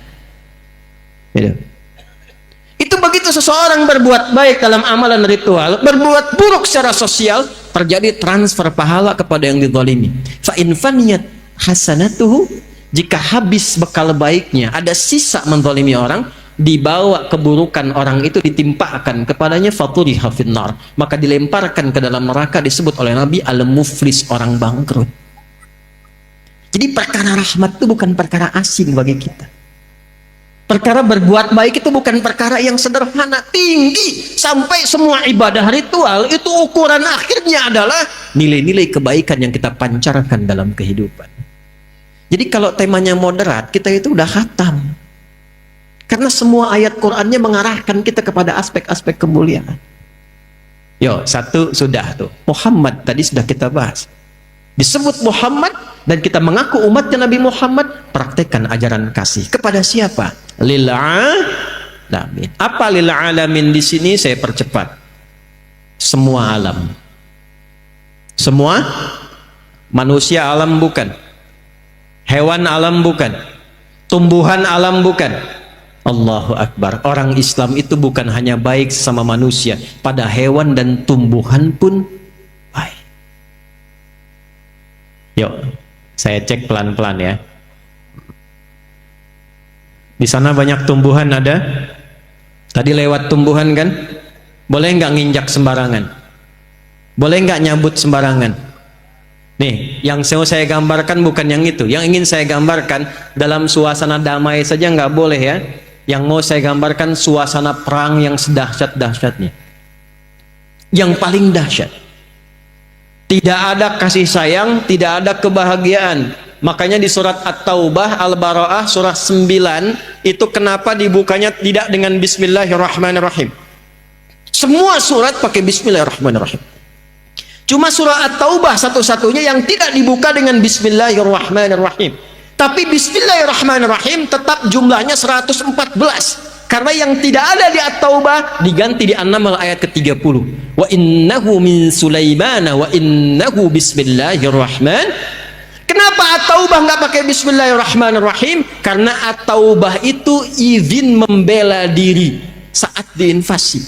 Itu begitu seseorang berbuat baik dalam amalan ritual, berbuat buruk secara sosial, terjadi transfer pahala kepada yang dizalimi. Fa in faniyat hasanatuhu, jika habis bekal baiknya, ada sisa menzalimi orang, dibawa keburukan orang itu ditimpakan kepadanya, faturiha finnar, maka dilemparkan ke dalam neraka, disebut oleh Nabi al-muflis, orang bangkrut. Jadi perkara rahmat itu bukan perkara asing bagi kita. Perkara berbuat baik itu bukan perkara yang sederhana, tinggi, sampai semua ibadah ritual itu ukuran akhirnya adalah nilai-nilai kebaikan yang kita pancarkan dalam kehidupan. Jadi kalau temanya moderat, kita itu udah khatam. Karena semua ayat Qur'annya mengarahkan kita kepada aspek-aspek kemuliaan. Yo, satu sudah tuh. Muhammad tadi sudah kita bahas. Disebut Muhammad dan kita mengaku umatnya Nabi Muhammad, praktekkan ajaran kasih kepada siapa? Lil alamin. Apa lil alamin di sini? Saya percepat. Semua alam. Semua manusia alam bukan. Hewan alam bukan. Tumbuhan alam bukan. Allahu Akbar. Orang Islam itu bukan hanya baik sama manusia, pada hewan dan tumbuhan pun baik. Yuk, saya cek pelan-pelan ya. Di sana banyak tumbuhan ada. Tadi lewat tumbuhan kan? Boleh nggak nginjak sembarangan? Boleh nggak nyabut sembarangan? Nih, yang saya gambarkan bukan yang itu. Yang ingin saya gambarkan dalam suasana damai saja nggak boleh ya. Yang mau saya gambarkan suasana perang yang sedahsyat-dahsyatnya. Yang paling dahsyat. Tidak ada kasih sayang, tidak ada kebahagiaan. Makanya di surat At-Taubah, Al-Bara'ah, surah 9, itu kenapa dibukanya tidak dengan Bismillahirrahmanirrahim. Semua surat pakai Bismillahirrahmanirrahim. Cuma surah At-Taubah satu-satunya yang tidak dibuka dengan Bismillahirrahmanirrahim. Tapi Bismillahirrahmanirrahim tetap jumlahnya 114. Karena yang tidak ada di At-Taubah diganti di An-Naml ayat ke-30. Wa innahu min Sulaimana wa innahu bismillahirrahman. Kenapa at-taubah nggak pakai bismillahirrahmanirrahim? Karena at-taubah itu izin membela diri saat diinvasi,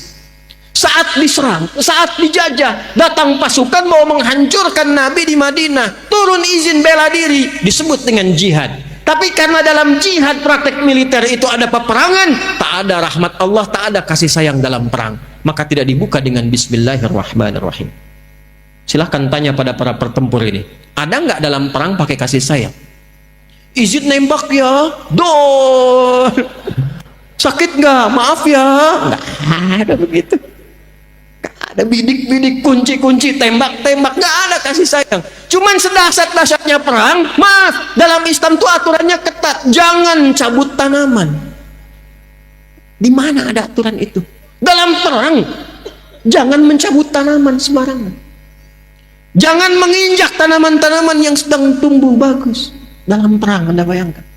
saat diserang, saat dijajah, datang pasukan mau menghancurkan Nabi di Madinah, turun izin bela diri, disebut dengan jihad. Tapi karena dalam jihad praktek militer itu ada peperangan, tak ada rahmat Allah, tak ada kasih sayang dalam perang, maka tidak dibuka dengan bismillahirrahmanirrahim. Silahkan tanya pada para pertempur ini, ada nggak dalam perang pakai kasih sayang? Izin nembak ya, dol. Sakit nggak? Maaf ya, nggak ada begitu. Nggak ada bidik-bidik, kunci-kunci, tembak-tembak, nggak ada kasih sayang. Cuman sedahsyat-dahsyatnya perang, maaf, dalam Islam tuh aturannya ketat, jangan cabut tanaman. Di mana ada aturan itu? Dalam perang, jangan mencabut tanaman sembarangan. Jangan menginjak tanaman-tanaman yang sedang tumbuh bagus. Dalam perang, Anda bayangkan.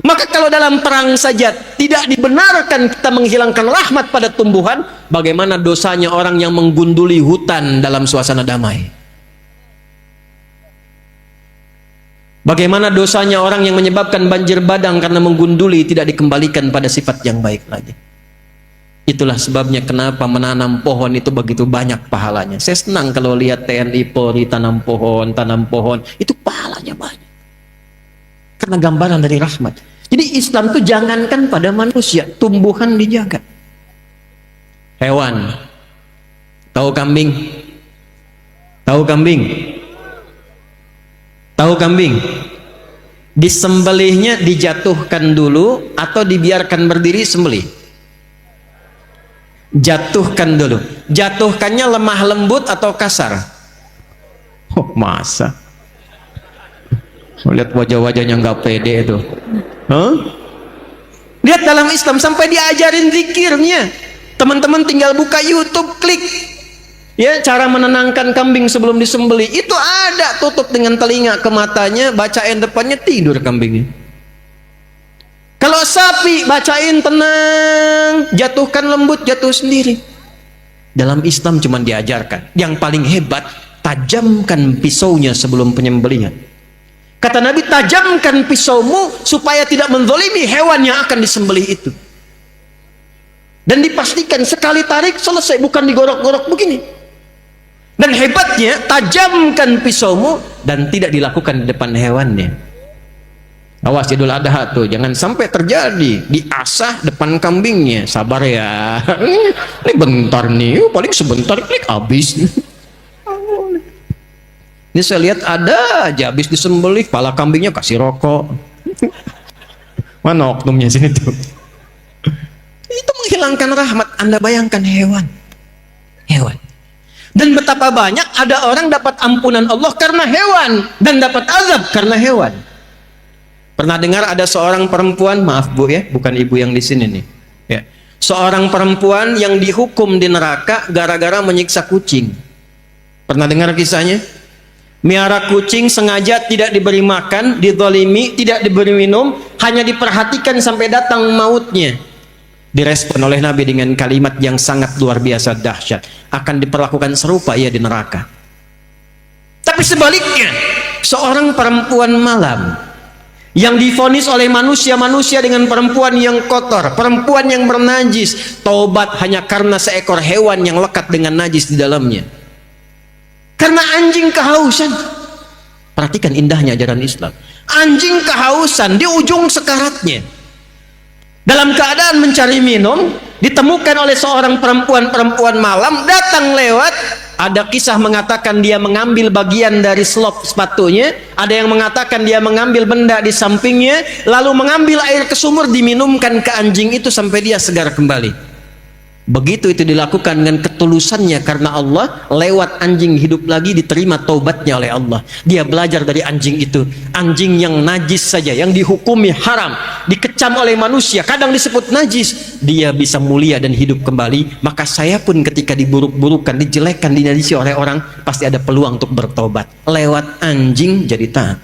Maka kalau dalam perang saja tidak dibenarkan kita menghilangkan rahmat pada tumbuhan, bagaimana dosanya orang yang menggunduli hutan dalam suasana damai? Bagaimana dosanya orang yang menyebabkan banjir bandang karena menggunduli tidak dikembalikan pada sifat yang baik lagi? Itulah sebabnya kenapa menanam pohon itu begitu banyak pahalanya. Saya senang kalau lihat TNI Polri tanam pohon, itu pahalanya banyak. Karena gambaran dari rahmat. Jadi Islam itu jangankan pada manusia, tumbuhan dijaga. Hewan. Tahu kambing? Tahu kambing? Tahu kambing? Disembelihnya dijatuhkan dulu atau dibiarkan berdiri sembelih? Jatuhkan dulu. Jatuhkannya lemah lembut atau kasar? Oh, masa? Lihat wajah-wajahnya nggak pede itu. Huh? Lihat dalam Islam sampai diajarin zikirnya. Teman-teman tinggal buka YouTube, klik ya cara menenangkan kambing sebelum disembelih. Itu ada, tutup dengan telinga ke matanya, bacain depannya, tidur kambingnya. Kalau sapi, bacain tenang, jatuhkan lembut, jatuh sendiri. Dalam Islam cuma diajarkan. Yang paling hebat, tajamkan pisaunya sebelum penyembelihan. Kata Nabi, tajamkan pisaumu supaya tidak menzalimi hewan yang akan disembelih itu. Dan dipastikan sekali tarik selesai, bukan digorok-gorok begini. Dan hebatnya, tajamkan pisaumu dan tidak dilakukan di depan hewannya. Awas Idul Adha tuh, jangan sampai terjadi diasah depan kambingnya. Sabar ya, ini bentar nih, paling sebentar klik habis. Ini saya lihat ada aja habis disembelih, kepala kambingnya kasih rokok. Mana oknumnya sini tuh? Itu menghilangkan rahmat. Anda bayangkan hewan. Dan betapa banyak ada orang dapat ampunan Allah karena hewan dan dapat azab karena hewan. Pernah dengar ada seorang perempuan, maaf Bu ya, bukan ibu yang di sini nih. Ya. Seorang perempuan yang dihukum di neraka gara-gara menyiksa kucing. Pernah dengar kisahnya? Miara kucing sengaja tidak diberi makan, dizalimi, tidak diberi minum, hanya diperhatikan sampai datang mautnya. Direspon oleh Nabi dengan kalimat yang sangat luar biasa dahsyat. Akan diperlakukan serupa ia di neraka. Tapi sebaliknya, seorang perempuan malam yang divonis oleh manusia-manusia dengan perempuan yang kotor, perempuan yang bernajis, taubat hanya karena seekor hewan yang lekat dengan najis di dalamnya. Karena anjing kehausan. Perhatikan indahnya ajaran Islam. Anjing kehausan di ujung sekaratnya, dalam keadaan mencari minum, ditemukan oleh seorang perempuan malam, datang lewat. Ada kisah mengatakan dia mengambil bagian dari selop sepatunya, ada yang mengatakan dia mengambil benda di sampingnya, lalu mengambil air ke sumur, diminumkan ke anjing itu sampai dia segar kembali. Begitu itu dilakukan dengan ketulusannya karena Allah, lewat anjing hidup lagi, diterima taubatnya oleh Allah. Dia belajar dari anjing itu. Anjing yang najis saja, yang dihukumi haram, dikecam oleh manusia, kadang disebut najis, dia bisa mulia dan hidup kembali. Maka saya pun ketika diburuk-burukan, dijelekkan, dinajisi oleh orang, pasti ada peluang untuk bertobat. Lewat anjing jadi taat.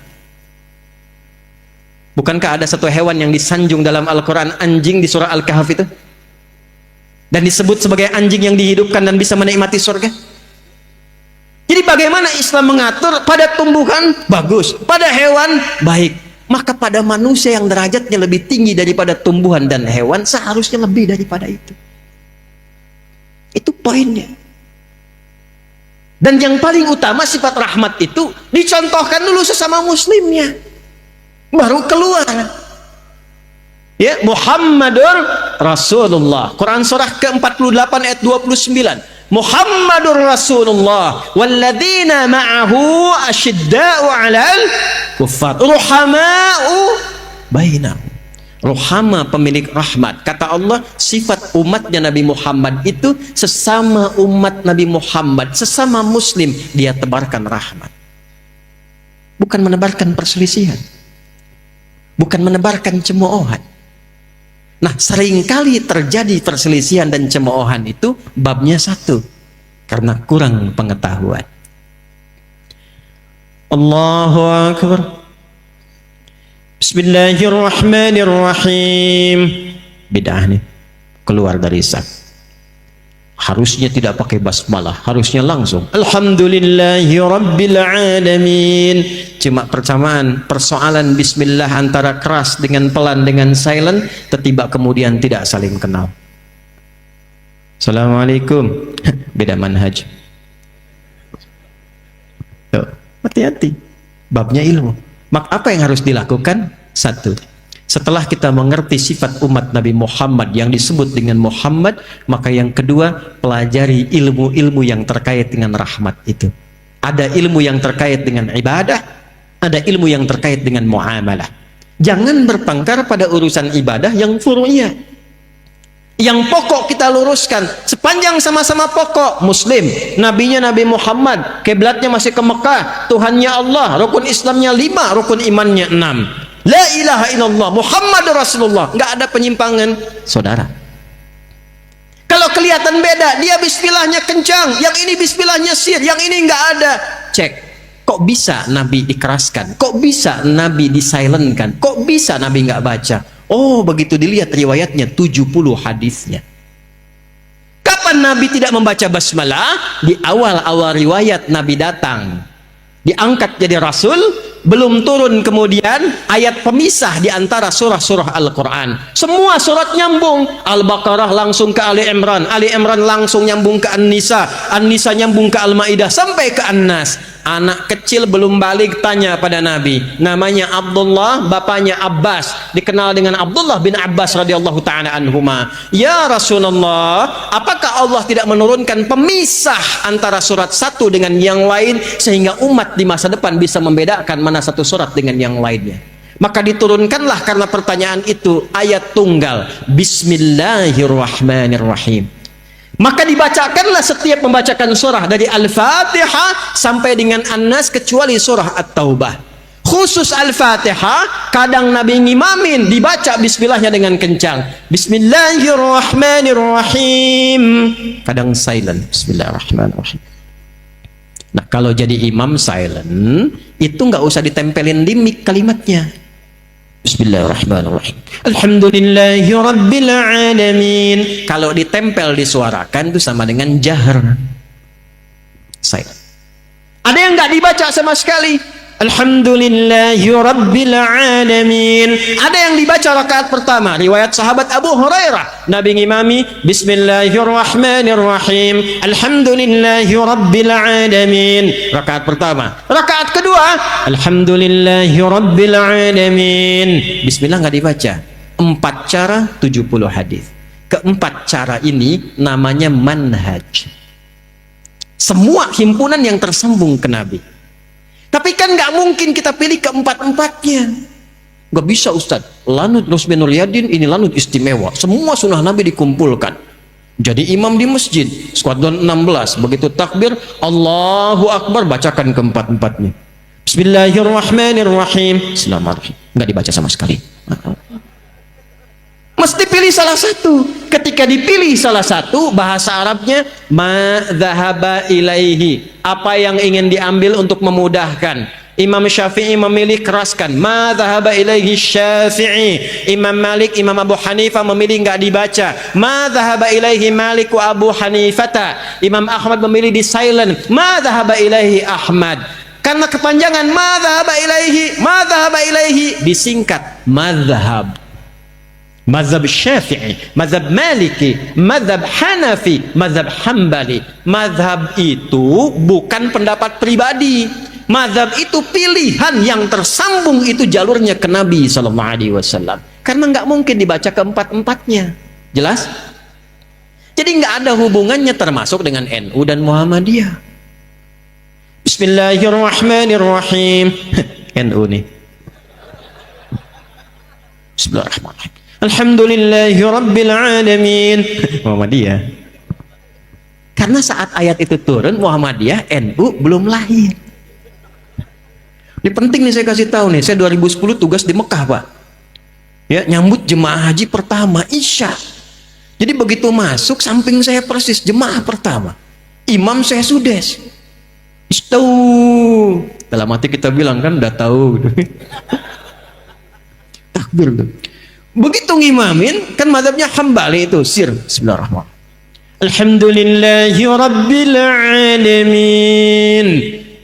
Bukankah ada satu hewan yang disanjung dalam Al-Quran, anjing di surah Al-Kahf itu? Dan disebut sebagai anjing yang dihidupkan dan bisa menikmati surga. Jadi bagaimana Islam mengatur pada tumbuhan bagus, pada hewan baik. Maka pada manusia yang derajatnya lebih tinggi daripada tumbuhan dan hewan seharusnya lebih daripada itu. Itu poinnya. Dan yang paling utama sifat rahmat itu dicontohkan dulu sesama muslimnya. Baru keluar. Ya, Muhammadur Rasulullah. Quran surah ke-48 ayat 29. Muhammadur Rasulullah walladzina ma'ahu asyidda'u 'alal kuffar ruhama'u bainahum. Ruhama, pemilik rahmat. Kata Allah, sifat umatnya Nabi Muhammad itu sesama umat Nabi Muhammad, sesama muslim, dia tebarkan rahmat. Bukan menebarkan perselisihan, bukan menebarkan cemoohan. Nah, seringkali terjadi perselisihan dan cemoohan itu babnya satu, karena kurang pengetahuan. Allahu Akbar. Bismillahirrahmanirrahim. Bid'ah nih, keluar dari saf. Harusnya tidak pakai basmalah, harusnya langsung Alhamdulillahi Rabbil Alamin. Cuma persoalan bismillah antara keras dengan pelan dengan silent, tiba kemudian tidak saling kenal. Assalamualaikum. Beda manhaj. Hati-hati, babnya ilmu. Maka apa yang harus dilakukan? Satu, setelah kita mengerti sifat umat Nabi Muhammad yang disebut dengan Muhammad, maka yang kedua, pelajari ilmu-ilmu yang terkait dengan rahmat itu. Ada ilmu yang terkait dengan ibadah, ada ilmu yang terkait dengan muamalah. Jangan bertengkar pada urusan ibadah yang furu'iyah. Yang pokok kita luruskan, sepanjang sama-sama pokok. Muslim, nabinya Nabi Muhammad, kiblatnya masih ke Mekah, Tuhannya Allah, rukun Islamnya 5, rukun imannya 6. La ilaha illallah Muhammadur Rasulullah, nggak ada penyimpangan, saudara. Kalau kelihatan beda, dia bismillahnya kencang, yang ini bismillahnya sir, yang ini nggak ada. Cek, kok bisa Nabi dikeraskan, kok bisa Nabi disilentkan, kok bisa Nabi nggak baca? Oh, begitu dilihat riwayatnya 70 hadisnya. Kapan Nabi tidak membaca basmalah? Di awal-awal riwayat Nabi datang, diangkat jadi Rasul, belum turun kemudian ayat pemisah di antara surah-surah Al-Quran. Semua surat nyambung. Al-Baqarah langsung ke Ali Imran, Ali Imran langsung nyambung ke An-Nisa, An-Nisa nyambung ke Al-Ma'idah sampai ke An-Nas. Anak kecil belum balik tanya pada Nabi, namanya Abdullah, bapaknya Abbas, dikenal dengan Abdullah bin Abbas radhiyallahu ta'ala anhuma. Ya Rasulullah, apakah Allah tidak menurunkan pemisah antara surat satu dengan yang lain sehingga umat di masa depan bisa membedakan mana satu surat dengan yang lainnya? Maka diturunkanlah karena pertanyaan itu ayat tunggal, Bismillahirrahmanirrahim. Maka dibacakanlah setiap membacakan surah dari Al-Fatihah sampai dengan An-Nas kecuali surah At-Taubah. Khusus Al-Fatihah kadang Nabi ngimamin dibaca bismillahnya dengan kencang. Bismillahirrahmanirrahim. Kadang silent. Bismillahirrahmanirrahim. Nah, kalau jadi imam silent itu nggak usah ditempelin di mic kalimatnya. Bismillahirrahmanirrahim. Alhamdulillahi Rabbil Alamin. Kalau ditempel disuarakan itu sama dengan jahar. Saya. Ada yang nggak dibaca sama sekali. Alhamdulillahi Rabbil Alamin. Ada yang dibaca rakaat pertama. Riwayat sahabat Abu Hurairah, Nabi ngimami Bismillahirrahmanirrahim. Alhamdulillahi Rabbil Alamin. Rakaat pertama. Rakaat kedua, Alhamdulillahi Rabbil Alamin. Bismillah nggak dibaca. 4 cara 70 hadis. Keempat cara ini namanya manhaj. Semua himpunan yang tersambung ke Nabi. Tapi kan nggak mungkin kita pilih keempat-empatnya. Nggak bisa Ustaz. Lanut Rusmin Nuryadin ini lanut istimewa. Semua sunnah Nabi dikumpulkan. Jadi imam di masjid, skuadron 16. Begitu takbir, Allahu Akbar, bacakan keempat-empatnya. Bismillahirrahmanirrahim. Bismillahirrahmanirrahim. Nggak dibaca sama sekali. Mesti pilih salah satu. Ketika dipilih salah satu, bahasa Arabnya ma dzahaba ilaihi, apa yang ingin diambil untuk memudahkan. Imam Syafi'i memilih keraskan, ma dhahaba ilaihi Syafi'i. Imam Malik, Imam Abu Hanifah memilih enggak dibaca, ma dhahaba ilaihi Malik wa Abu Hanifata. Imam Ahmad memilih di silent, ma dhahaba ilaihi Ahmad. Karena kepanjangan ma dhahaba ilaihi disingkat madhab. Mazhab Syafi'i, mazhab Maliki, mazhab Hanafi, mazhab Hambali. Mazhab itu bukan pendapat pribadi. Mazhab itu pilihan yang tersambung, itu jalurnya ke Nabi SAW. Karena nggak mungkin dibaca keempat-empatnya. Jelas? Jadi nggak ada hubungannya termasuk dengan NU dan Muhammadiyah. Bismillahirrahmanirrahim. NU nih. Bismillahirrahmanirrahim. Alhamdulillahi Rabbil Alamin. Muhammadiyah. Karena saat ayat itu turun, Muhammadiyah, NU belum lahir. Ini penting nih saya kasih tahu nih. Saya 2010 tugas di Mekah, Pak. Ya, nyambut jemaah haji pertama Isya. Jadi begitu masuk, samping saya persis jemaah pertama. Imam saya Sudes. Istau. Dalam hati kita bilang kan udah tahu. Takbir tuh. Begitu ngimamin, kan mazhabnya Hambali itu, sir. Bismillahirrahmanirrahim. Alhamdulillahi Rabbil Alamin.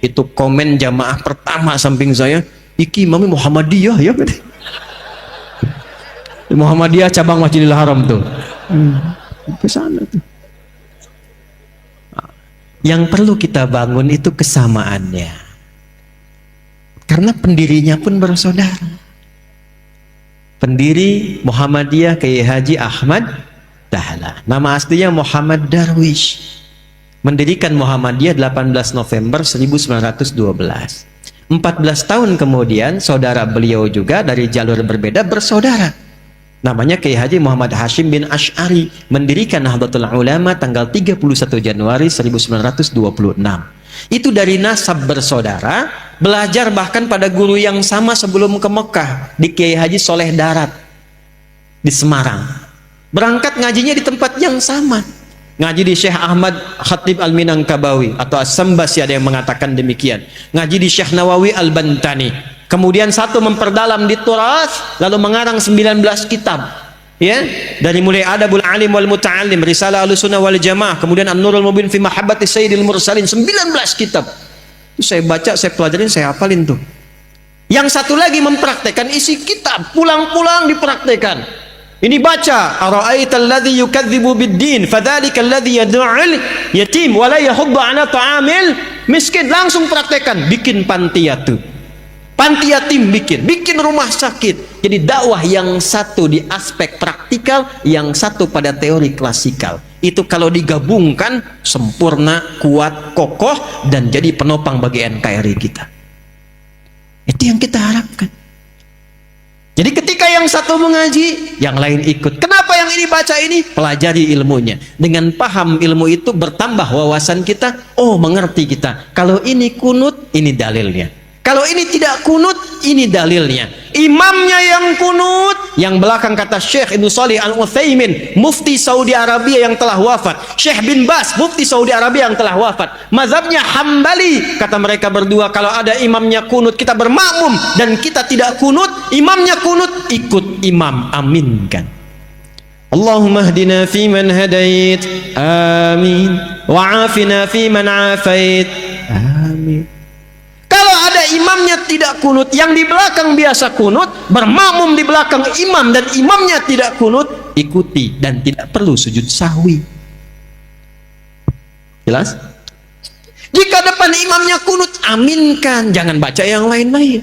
Itu komen jamaah pertama samping saya, iki imamnya Muhammadiyah ya. Muhammadiyah cabang Masjidil Haram tuh. Ke sana tuh. Yang perlu kita bangun itu kesamaannya. Karena pendirinya pun bersaudara. Pendiri Muhammadiyah Kiai Haji Ahmad Dahlan. Nama aslinya Muhammad Darwish. Mendirikan Muhammadiyah 18 November 1912. 14 tahun kemudian saudara beliau juga dari jalur berbeda bersaudara. Namanya Kiai Haji Muhammad Hashim bin Asy'ari, mendirikan Nahdlatul Ulama tanggal 31 Januari 1926. Itu dari nasab bersaudara, belajar bahkan pada guru yang sama sebelum ke Mekah, di Kiai Haji Soleh Darat di Semarang. Berangkat ngajinya di tempat yang sama. Ngaji di Syekh Ahmad Khatib Al-Minangkabawi atau As-Sambasi, ada yang mengatakan demikian. Ngaji di Syekh Nawawi Al-Bantani. Kemudian satu memperdalam di Turas, lalu mengarang 19 kitab. Ya, dari mulai Adabul Alim wal Muta'allim, Risalah Ahlussunnah wal Jamaah, kemudian An-Nurul Mubin fi Mahabbati Sayyidil Mursalin, 19 kitab. Itu saya baca, saya pelajarin, saya hafalin tuh. Yang satu lagi mempraktekkan isi kitab, pulang-pulang dipraktekkan. Ini baca, ara'aital ladzi yukadzibu bid-din fadzalika alladzi yad'ul yatim wa la yahuddu 'ala ta'amil miskin. Langsung praktekkan, bikin panti yatim, bikin rumah sakit. Jadi dakwah yang satu di aspek praktikal, yang satu pada teori klasikal. Itu kalau digabungkan sempurna, kuat, kokoh, dan jadi penopang bagi NKRI kita. Itu yang kita harapkan. Jadi ketika yang satu mengaji, yang lain ikut. Kenapa yang ini baca ini? Pelajari ilmunya. Dengan paham ilmu itu bertambah wawasan kita. Oh, mengerti kita. Kalau ini kunut, ini dalilnya. Kalau ini tidak kunut, ini dalilnya. Imamnya yang kunut, yang belakang kata Syekh Ibnu Shalih Al-Utsaimin, mufti Saudi Arabia yang telah wafat. Syekh bin Bas, mufti Saudi Arabia yang telah wafat. Mazhabnya Hambali, kata mereka berdua, kalau ada imamnya kunut, kita bermakmum, dan kita tidak kunut, imamnya kunut, ikut imam, aminkan. Allahumma hdina fi man hadait, amin. Wa'afina fi man afait, amin. Kalau ada imamnya tidak kunut, yang di belakang biasa kunut, bermakmum di belakang imam dan imamnya tidak kunut, ikuti dan tidak perlu sujud sahwi. Jelas? Jika depan imamnya kunut, aminkan, jangan baca yang lain-lain.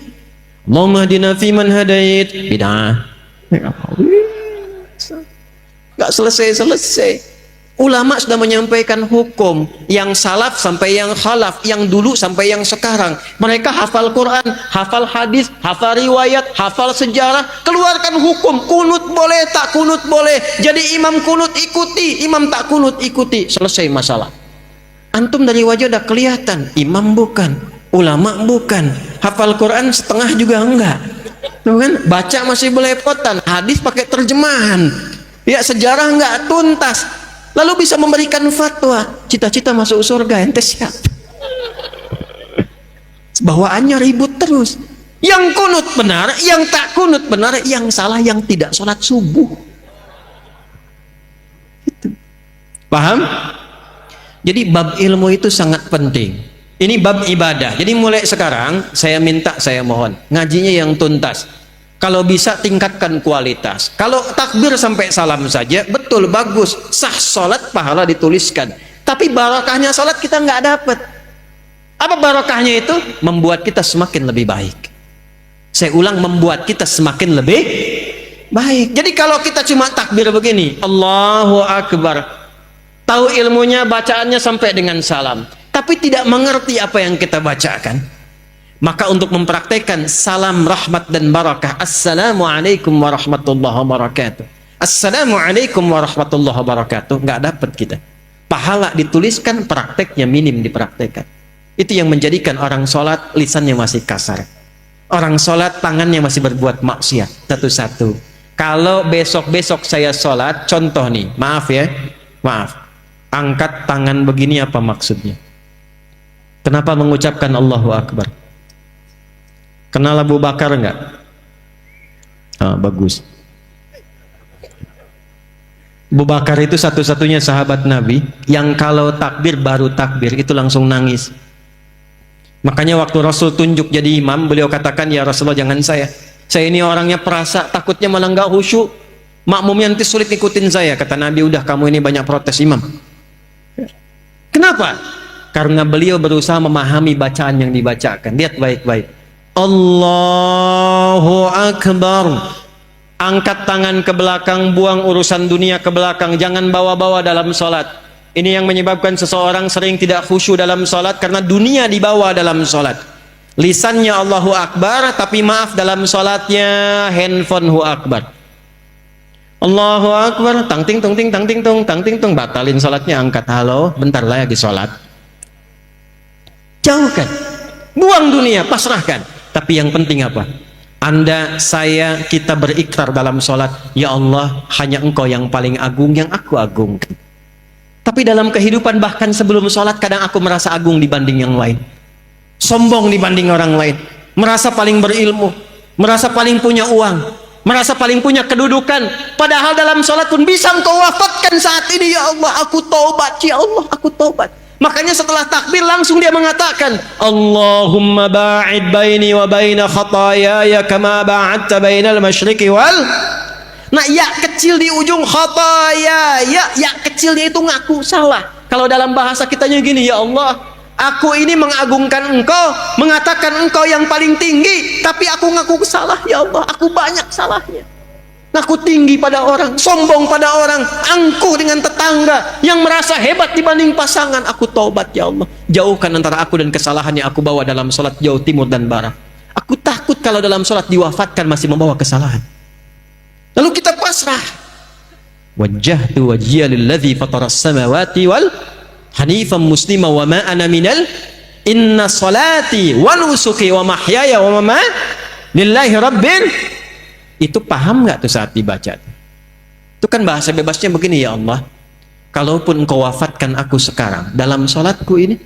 Allahumma hdina fi man hadait, bid'ah. Enggak selesai-selesai. Ulama sudah menyampaikan hukum, yang salaf sampai yang khalaf, yang dulu sampai yang sekarang. Mereka hafal Quran, hafal hadis, hafal riwayat, hafal sejarah, keluarkan hukum. Kunut boleh, tak kunut boleh. Jadi imam kunut ikuti, imam tak kunut ikuti. Selesai masalah. Antum dari wajah udah kelihatan, imam bukan, ulama bukan, hafal Quran setengah juga enggak. Tuh kan, baca masih belepotan, hadis pakai terjemahan. Ya, sejarah enggak tuntas. Lalu bisa memberikan fatwa, cita-cita masuk surga, ente siap. Bawaannya ribut terus. Yang kunut benar, yang tak kunut benar, yang salah yang tidak sholat subuh. Gitu. Paham? Jadi bab ilmu itu sangat penting. Ini bab ibadah. Jadi mulai sekarang saya minta, saya mohon ngajinya yang tuntas. Kalau bisa tingkatkan kualitas. Kalau takbir sampai salam saja betul bagus, sah sholat, pahala dituliskan. Tapi barakahnya sholat kita nggak dapat. Apa barakahnya itu? Membuat kita semakin lebih baik. Saya ulang, membuat kita semakin lebih baik. Jadi kalau kita cuma takbir begini, Allahu Akbar, tahu ilmunya, bacaannya sampai dengan salam, tapi tidak mengerti apa yang kita bacakan, maka untuk mempraktekkan salam rahmat dan barakah, Assalamualaikum warahmatullahi wabarakatuh, Assalamualaikum warahmatullahi wabarakatuh, nggak dapat kita. Pahala dituliskan, prakteknya minim dipraktekkan. Itu yang menjadikan orang sholat lisannya masih kasar. Orang sholat tangannya masih berbuat maksiat satu-satu. Kalau besok-besok saya sholat, contoh nih, maaf ya, maaf, angkat tangan begini apa maksudnya? Kenapa mengucapkan Allahu Akbar? Kenal Abu Bakar enggak? Ah, bagus. Abu Bakar itu satu-satunya sahabat Nabi yang kalau takbir, baru takbir itu langsung nangis. Makanya waktu Rasul tunjuk jadi imam, beliau katakan, ya Rasulullah jangan saya ini orangnya perasa, takutnya malah nggak khusyuk, makmumnya nanti sulit ikutin saya. Kata Nabi, udah kamu ini banyak protes imam. Kenapa? Karena beliau berusaha memahami bacaan yang dibacakan. Lihat baik-baik, Allahu Akbar, angkat tangan ke belakang, buang urusan dunia ke belakang, jangan bawa-bawa dalam sholat. Ini yang menyebabkan seseorang sering tidak khusyuk dalam sholat, karena dunia dibawa dalam sholat. Lisannya Allahu Akbar, tapi maaf dalam sholatnya handphone Hu Akbar. Allahu Akbar, tang ting tung ting tang ting tung tang ting tung, batalin sholatnya, angkat, halo, bentar lagi sholat. Jauhkan, buang dunia, pasrahkan. Tapi yang penting apa? Anda, saya, kita berikrar dalam sholat, ya Allah, hanya Engkau yang paling agung, yang aku agungkan. Tapi dalam kehidupan bahkan sebelum sholat, kadang aku merasa agung dibanding yang lain, sombong dibanding orang lain, merasa paling berilmu, merasa paling punya uang, merasa paling punya kedudukan. Padahal dalam sholat pun bisa Engkau wafatkan saat ini, ya Allah, aku taubat, ya Allah, aku taubat. Makanya setelah takbir langsung dia mengatakan, Allahumma ba'id baini wa baina khatayaya kama ba'adta bainal masyriqi wal. Nah, ya kecil di ujung khataya, ya kecilnya itu ngaku salah. Kalau dalam bahasa kitanya gini, ya Allah, aku ini mengagungkan Engkau, mengatakan Engkau yang paling tinggi, tapi aku ngaku salah, ya Allah, aku banyak salahnya. Ngaku tinggi pada orang, sombong pada orang, angkuh dengan tetangga, yang merasa hebat dibanding pasangan. Aku taubat, ya Allah, jauhkan antara aku dan kesalahan yang aku bawa dalam sholat jauh timur dan barat. Aku takut kalau dalam sholat diwafatkan masih membawa kesalahan. Lalu kita pasrah. Wajjahtu wajhiya lilladzi fataras samawati wal hanifan muslima wa ma ana minal, inna salati wa nusuki wa mahyaya wa mamati lillahi rabbil. Itu paham nggak tuh saat dibaca? Itu kan bahasa bebasnya begini, ya Allah, kalaupun Engkau wafatkan aku sekarang dalam sholatku ini,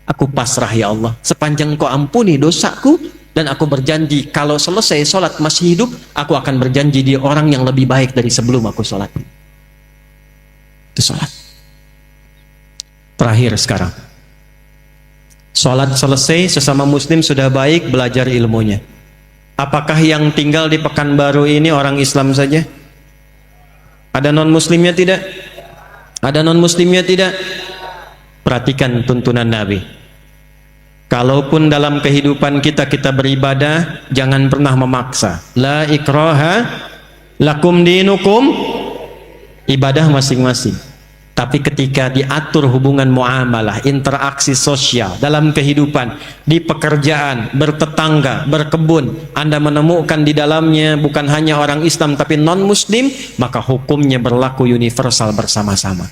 aku pasrah, ya Allah, sepanjang Engkau ampuni dosaku, dan aku berjanji kalau selesai sholat masih hidup, aku akan berjanji dia orang yang lebih baik dari sebelum aku sholat. Itu sholat. Terakhir sekarang, sholat selesai, sesama muslim sudah baik, belajar ilmunya. Apakah yang tinggal di Pekanbaru ini orang Islam saja? Ada non muslimnya tidak? Ada non muslimnya tidak? Perhatikan tuntunan Nabi. Kalaupun dalam kehidupan kita beribadah, jangan pernah memaksa. La ikraha, lakum dinukum, ibadah masing-masing. Tapi ketika diatur hubungan muamalah, interaksi sosial dalam kehidupan, di pekerjaan, bertetangga, berkebun, Anda menemukan di dalamnya bukan hanya orang Islam tapi non-muslim, maka hukumnya berlaku universal bersama-sama.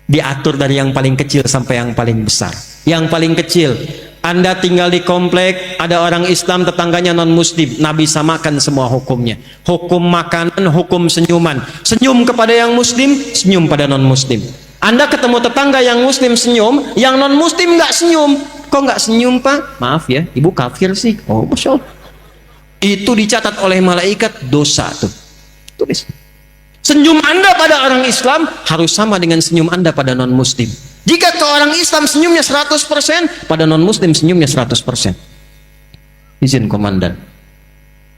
Diatur dari yang paling kecil sampai yang paling besar. Yang paling kecil, Anda tinggal di komplek, ada orang Islam, tetangganya non-muslim, Nabi samakan semua hukumnya. Hukum makanan, hukum senyuman. Senyum kepada yang muslim, senyum pada non-muslim. Anda ketemu tetangga yang muslim senyum, yang non-muslim nggak senyum. Kok nggak senyum Pak? Maaf ya, ibu kafir sih. Oh Masya Allah. Itu dicatat oleh malaikat dosa tuh. Tulis. Senyum Anda pada orang Islam harus sama dengan senyum Anda pada non-muslim. Jika ke orang Islam senyumnya 100%, pada non-muslim senyumnya 100%. Izin komandan.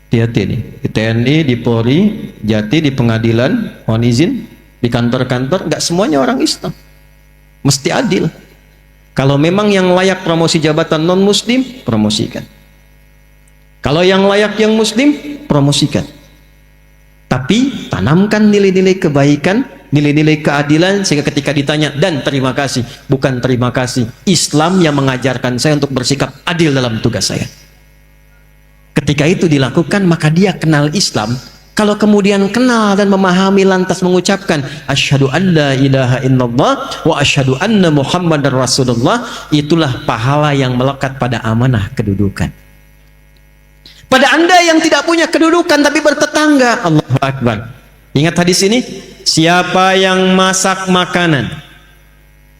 Hati-hati nih. Di TNI, di Polri, Jati, di pengadilan, mohon izin, di kantor-kantor, nggak semuanya orang Islam. Mesti adil. Kalau memang yang layak promosi jabatan non-muslim, promosikan. Kalau yang layak yang muslim, promosikan. Tapi tanamkan nilai-nilai kebaikan, nilai-nilai keadilan, sehingga ketika ditanya, dan terima kasih, bukan terima kasih, Islam yang mengajarkan saya untuk bersikap adil dalam tugas saya. Ketika itu dilakukan, maka dia kenal Islam. Kalau kemudian kenal dan memahami lantas mengucapkan asyhadu an la ilaha illallah wa asyhadu anna muhammadar rasulullah, itulah pahala yang melekat pada amanah kedudukan. Pada Anda yang tidak punya kedudukan tapi bertetangga, Allahu Akbar. Ingat hadis ini, siapa yang masak makanan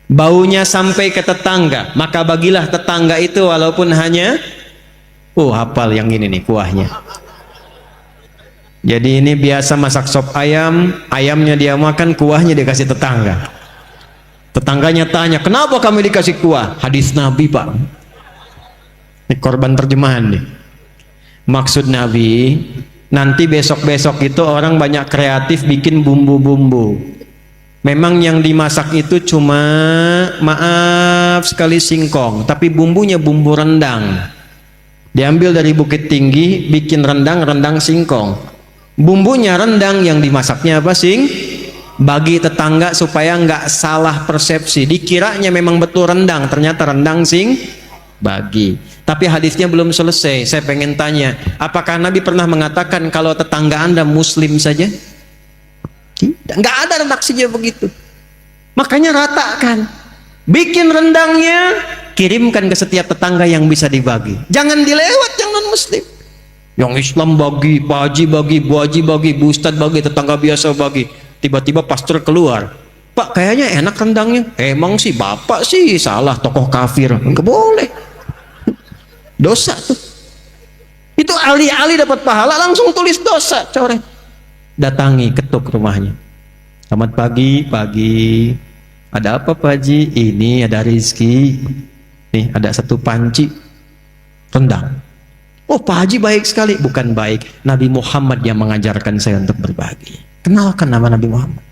baunya sampai ke tetangga, maka bagilah tetangga itu walaupun hanya hafal yang ini nih kuahnya. Jadi ini biasa masak sop ayam, ayamnya dia makan, kuahnya dia kasih tetangga. Tetangganya tanya, kenapa kami dikasih kuah? Hadis Nabi Pak. Ini korban terjemahan nih. Maksud Nabi, nanti besok-besok itu orang banyak kreatif bikin bumbu-bumbu. Memang yang dimasak itu cuma, maaf sekali, singkong, tapi bumbunya bumbu rendang. Diambil dari Bukit Tinggi, bikin rendang singkong. Bumbunya rendang, yang dimasaknya apa? Bagi tetangga supaya nggak salah persepsi. Dikiranya memang betul rendang, ternyata rendang bagi. Tapi hadisnya belum selesai. Saya pengen tanya, apakah Nabi pernah mengatakan kalau tetangga Anda muslim saja? Tidak, nggak ada redaksinya begitu. Makanya ratakan, bikin rendangnya, kirimkan ke setiap tetangga yang bisa dibagi. Jangan dilewat yang non muslim. Yang Islam bagi, Pak Haji bagi, Bu Haji bagi, Bu Ustadz bagi, tetangga biasa bagi. Tiba-tiba pastor keluar, Pak kayaknya enak rendangnya. Emang sih Bapak sih salah, tokoh kafir. Nggak boleh. Dosa tuh. Itu ahli-ahli dapat pahala, langsung tulis dosa, coret. Datangi, ketuk rumahnya. Selamat pagi, pagi. Ada apa Pak Haji? Ini ada rizki. Nih ada satu panci rendang. Oh Pak Haji baik sekali. Bukan baik, Nabi Muhammad yang mengajarkan saya untuk berbagi. Kenalkan nama Nabi Muhammad.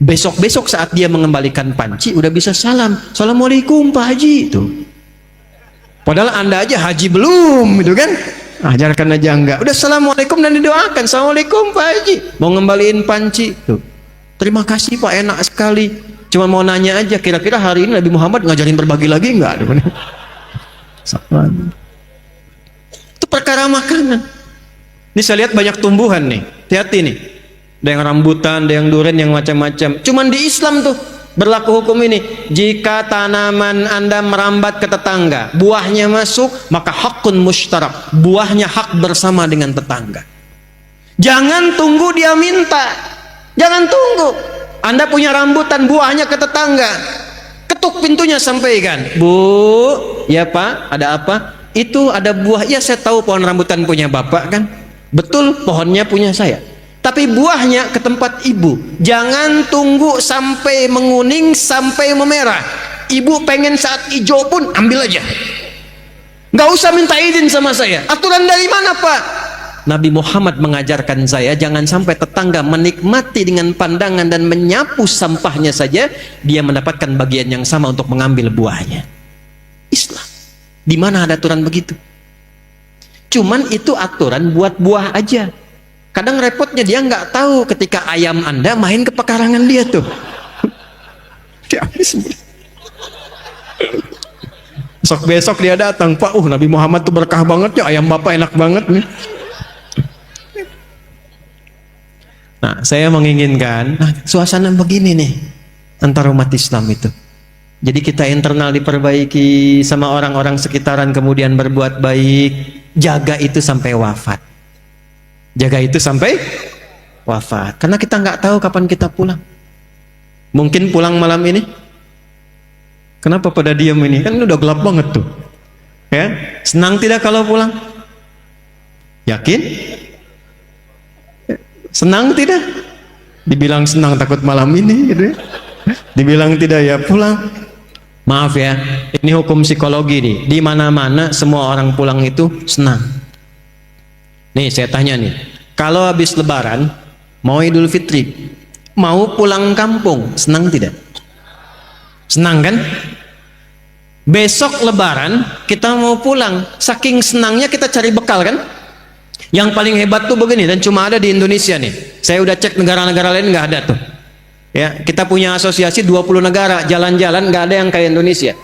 Besok-besok saat dia mengembalikan panci, udah bisa salam. Assalamualaikum Pak Haji. Itu. Padahal Anda aja haji belum, gitu kan? Ajarkan aja enggak. Udah assalamualaikum dan didoakan. Assalamualaikum Pak Haji. Mau ngembaliin panci. Tuh. Terima kasih Pak, enak sekali. Cuma mau nanya aja, kira-kira hari ini Nabi Muhammad ngajarin berbagi lagi enggak? Itu perkara makanan. Ini saya lihat banyak tumbuhan nih. Hati-hati nih. Ada yang rambutan, ada yang durian, yang macam-macam. Cuman di Islam tuh berlaku hukum ini, jika tanaman Anda merambat ke tetangga, buahnya masuk, maka hakun mushtarak, buahnya hak bersama dengan tetangga. Jangan tunggu dia minta, jangan tunggu. Anda punya rambutan, buahnya ke tetangga, ketuk pintunya, sampaikan, Bu, ya Pak, ada apa? Itu ada buah. Ya saya tahu pohon rambutan punya Bapak kan, betul pohonnya punya saya, tapi buahnya ke tempat ibu. Jangan tunggu sampai menguning, sampai memerah. Ibu pengen saat hijau pun ambil aja, nggak usah minta izin sama saya. Aturan dari mana Pak? Nabi Muhammad mengajarkan saya, jangan sampai tetangga menikmati dengan pandangan dan menyapu sampahnya saja, dia mendapatkan bagian yang sama untuk mengambil buahnya. Islam, di mana ada aturan begitu? Cuman itu aturan buat buah aja. Kadang repotnya dia nggak tahu ketika ayam Anda main ke pekarangan dia tuh. Besok dia datang, Pak, Nabi Muhammad tuh berkah banget ya, ayam Bapak enak banget nih. Nah, saya menginginkan suasana begini nih antara umat Islam itu. Jadi kita internal diperbaiki, sama orang-orang sekitaran kemudian berbuat baik, jaga itu sampai wafat. Jaga itu sampai wafat. Karena kita nggak tahu kapan kita pulang. Mungkin pulang malam ini, Kenapa pada diam ini? Kan udah gelap banget tuh. Ya, senang tidak kalau pulang? Yakin? Senang tidak? Dibilang senang takut malam ini gitu ya. Dibilang tidak ya pulang. Maaf ya, ini hukum psikologi nih. Di mana-mana semua orang pulang itu senang. Nih saya tanya nih, kalau habis lebaran mau Idul Fitri, mau pulang kampung, senang tidak? Senang kan? Besok lebaran kita mau pulang, saking senangnya kita cari bekal kan? Yang paling hebat tuh begini, dan cuma ada di Indonesia nih. Saya udah cek negara-negara lain nggak ada tuh. Ya, kita punya asosiasi 20 negara, jalan-jalan nggak ada yang kayak Indonesia.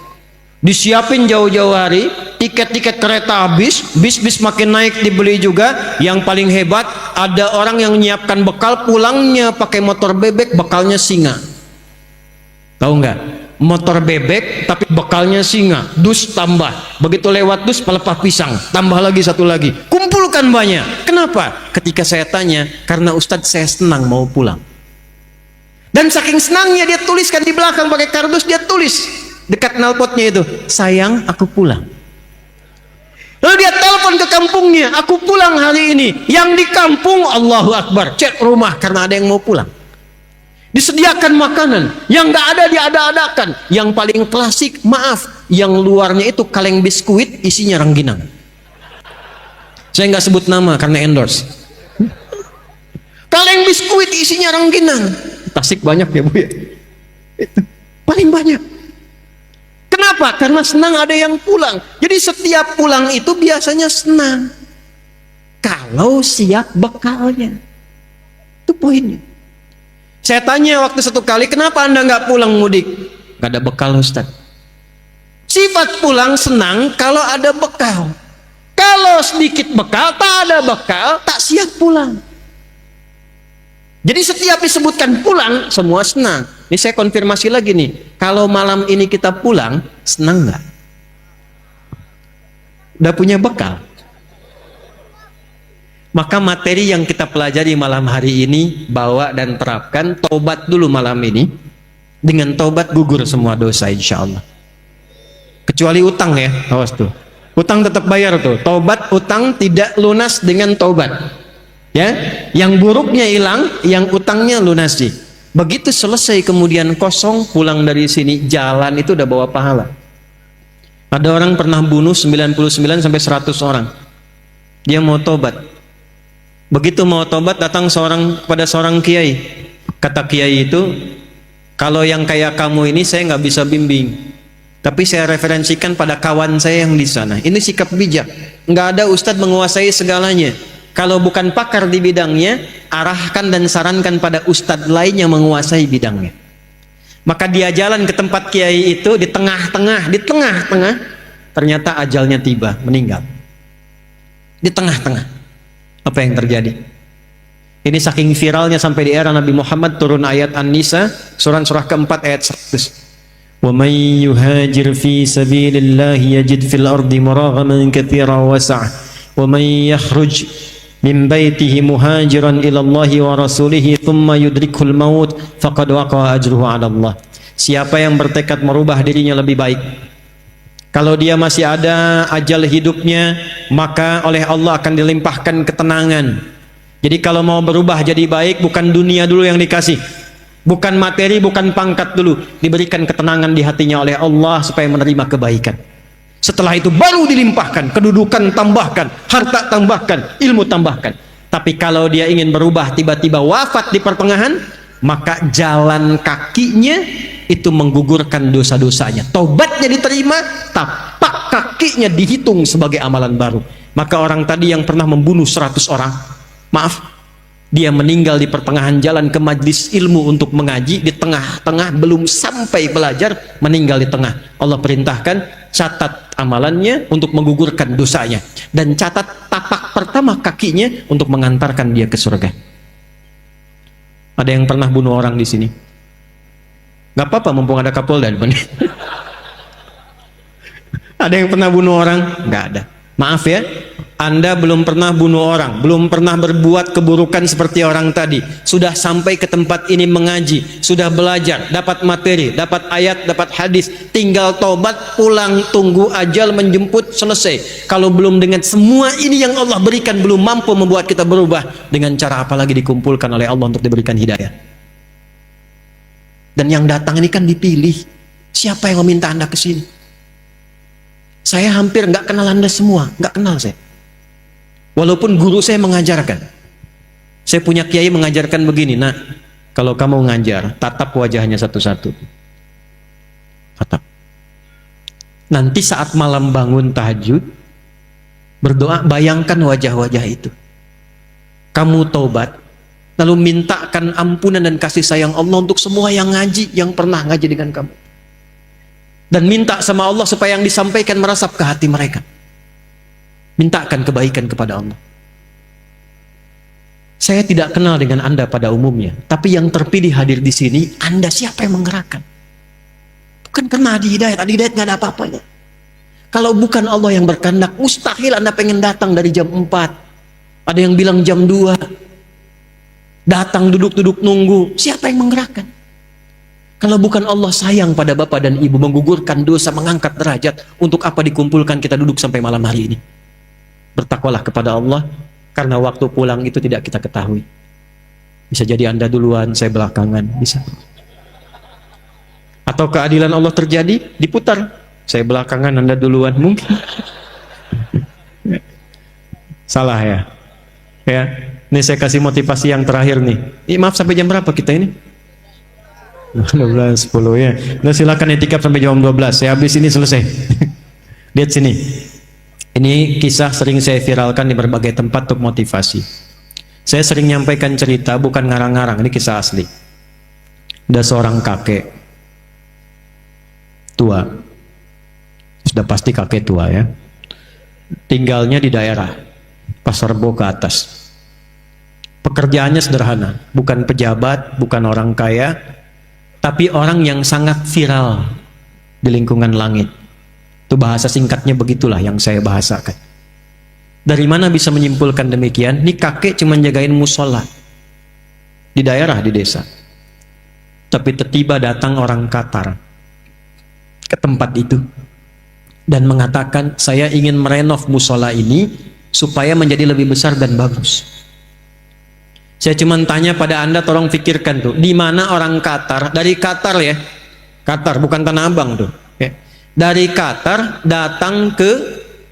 Disiapin jauh-jauh hari, tiket-tiket kereta habis, bis-bis makin naik dibeli juga. Yang paling hebat, ada orang yang menyiapkan bekal, pulangnya pakai motor bebek, bekalnya singa. Tahu nggak? Motor bebek tapi bekalnya singa, dus tambah, begitu lewat dus pelepah pisang, tambah lagi satu lagi, kumpulkan banyak. Kenapa? Ketika saya tanya, karena Ustadz saya senang mau pulang. Dan saking senangnya dia tuliskan di belakang pakai kardus, dia tulis dekat knalpotnya itu, sayang aku pulang. Lalu dia telepon ke kampungnya, aku pulang hari ini. Yang di kampung Allahu Akbar, cek rumah karena ada yang mau pulang. Disediakan makanan, yang nggak ada diada-adakan. Yang paling klasik, maaf, yang luarnya itu kaleng biskuit, isinya rengginang. Saya nggak sebut nama karena endorse. Kaleng biskuit isinya rengginang. Tasik banyak ya Bu ya. Itu paling banyak. Kenapa? Karena senang ada yang pulang. Jadi setiap pulang itu biasanya senang. Kalau siap bekalnya. Itu poinnya. Saya tanya waktu satu kali, kenapa Anda nggak pulang mudik? Nggak ada bekal Ustaz. Sifat pulang senang kalau ada bekal. Kalau sedikit bekal, tak ada bekal, tak siap pulang. Jadi setiap disebutkan pulang, semua senang. Ini saya konfirmasi lagi nih, kalau malam ini kita pulang, senang nggak? Udah punya bekal? Maka materi yang kita pelajari malam hari ini, bawa dan terapkan. Tobat dulu malam ini. Dengan tobat gugur semua dosa insya Allah. Kecuali utang ya, awas tuh. Utang tetap bayar tuh. Tobat utang tidak lunas dengan tobat. Ya, yang buruknya hilang, yang utangnya lunasi. Begitu selesai kemudian kosong, pulang dari sini, jalan itu udah bawa pahala. Ada orang pernah bunuh 99 sampai 100 orang. Dia mau tobat. Begitu mau tobat, datang pada seorang kiai. Kata kiai itu, kalau yang kayak kamu ini saya nggak bisa bimbing, tapi saya referensikan pada kawan saya yang di sana. Ini sikap bijak. Nggak ada ustadz menguasai segalanya. Kalau bukan pakar di bidangnya, arahkan dan sarankan pada ustadz lain yang menguasai bidangnya. Maka dia jalan ke tempat kiai itu, di tengah-tengah, ternyata ajalnya tiba, meninggal. Di tengah-tengah. Apa yang terjadi? Ini saking viralnya sampai di era Nabi Muhammad turun ayat An-Nisa, surah keempat ayat 100. Wa may yuhajir fi sabilillah yajid fil ardi muraghaman katsiran was'a wa may yakhruj min baitihi muhajiran ila Allah wa rasulih thumma yudrikul maut faqad waqa'a ajruhu 'ala Allah. Siapa yang bertekad merubah dirinya lebih baik, kalau dia masih ada ajal hidupnya, maka oleh Allah akan dilimpahkan ketenangan. Jadi kalau mau berubah jadi baik, bukan dunia dulu yang dikasih, bukan materi, bukan pangkat dulu, diberikan ketenangan di hatinya oleh Allah supaya menerima kebaikan. Setelah itu baru dilimpahkan, kedudukan tambahkan, harta tambahkan, ilmu tambahkan. Tapi kalau dia ingin berubah tiba-tiba wafat di pertengahan, maka jalan kakinya itu menggugurkan dosa-dosanya. Tobatnya diterima, tapak kakinya dihitung sebagai amalan baru. Maka orang tadi yang pernah membunuh 100 orang, maaf, dia meninggal di pertengahan jalan ke majlis ilmu untuk mengaji, di tengah-tengah belum sampai belajar, meninggal di tengah. Allah perintahkan, catat amalannya untuk menggugurkan dosanya, dan catat tapak pertama kakinya untuk mengantarkan dia ke surga. Ada yang pernah bunuh orang di sini? Gak apa-apa, mumpung ada Kapolda. Ada yang pernah bunuh orang? Gak ada. Maaf ya, Anda belum pernah bunuh orang, belum pernah berbuat keburukan seperti orang tadi, sudah sampai ke tempat ini mengaji, sudah belajar, dapat materi, dapat ayat, dapat hadis, tinggal tobat, pulang, tunggu ajal menjemput, selesai. Kalau belum dengan semua ini yang Allah berikan belum mampu membuat kita berubah, dengan cara apa lagi dikumpulkan oleh Allah untuk diberikan hidayah? Dan yang datang ini kan dipilih. Siapa yang meminta Anda ke sini? Saya hampir nggak kenal Anda semua, nggak kenal saya. Walaupun guru saya mengajarkan, saya punya kiai mengajarkan begini, nah, kalau kamu ngajar, tatap wajahnya satu-satu. Tatap. Nanti saat malam bangun tahajud, berdoa, bayangkan wajah-wajah itu. Kamu taubat, lalu mintakan ampunan dan kasih sayang Allah untuk semua yang ngaji, yang pernah ngaji dengan kamu. Dan minta sama Allah supaya yang disampaikan merasap ke hati mereka. Mintakan kebaikan kepada Allah. Saya tidak kenal dengan Anda pada umumnya, tapi yang terpilih hadir di sini, Anda siapa yang menggerakkan? Bukan karena Adi Hidayat nggak ada apa-apanya. Kalau bukan Allah yang berkehendak, mustahil Anda pengen datang dari jam 4. Ada yang bilang jam 2. Datang duduk-duduk nunggu, siapa yang menggerakkan? Kalau bukan Allah sayang pada bapak dan ibu, menggugurkan dosa, mengangkat derajat, untuk apa dikumpulkan kita duduk sampai malam hari ini? Bertakwalah kepada Allah, karena waktu pulang itu tidak kita ketahui. Bisa jadi Anda duluan, saya belakangan, bisa. Atau keadilan Allah terjadi, diputar. Saya belakangan, Anda duluan, mungkin. Salah ya? Ya, ini saya kasih motivasi yang terakhir nih. Maaf, sampai jam berapa kita ini? 12, 10 ya. Nah, silakan itikaf sampai jam 12. Saya habis ini selesai. Lihat sini. Ini kisah sering saya viralkan di berbagai tempat untuk motivasi. Saya sering nyampaikan cerita, bukan ngarang-ngarang, ini kisah asli. Ada seorang kakek tua. Sudah pasti kakek tua ya. Tinggalnya di daerah Pasar Rebo ke atas. Pekerjaannya sederhana, bukan pejabat, bukan orang kaya, tapi orang yang sangat viral di lingkungan langit. Itu bahasa singkatnya begitulah yang saya bahasakan. Dari mana bisa menyimpulkan demikian? Ini kakek cuma jagain musola di daerah, di desa. Tapi tiba-tiba datang orang Qatar ke tempat itu dan mengatakan, saya ingin merenov musola ini supaya menjadi lebih besar dan bagus. Saya cuma tanya pada Anda, tolong pikirkan tuh, di mana orang Qatar, dari Qatar ya, Qatar bukan Tanah Abang tuh, ya. Dari Qatar datang ke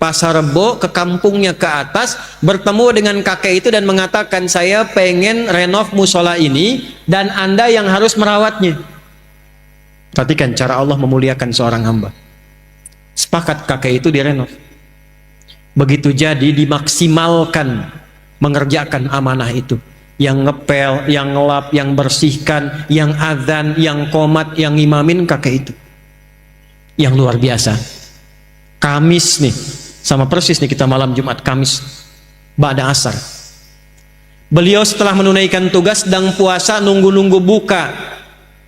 Pasar Rebo, ke kampungnya ke atas, bertemu dengan kakek itu dan mengatakan, saya pengen renov musola ini dan Anda yang harus merawatnya. Perhatikan cara Allah memuliakan seorang hamba. Sepakat kakek itu direnov. Begitu jadi, dimaksimalkan mengerjakan amanah itu. Yang ngepel, yang ngelap, yang bersihkan, yang azan, yang qomat, yang imamin kakek itu. Yang luar biasa. Kamis nih, sama persis nih kita malam Jumat Kamis ba'da asar. Beliau setelah menunaikan tugas sedang puasa, nunggu-nunggu buka.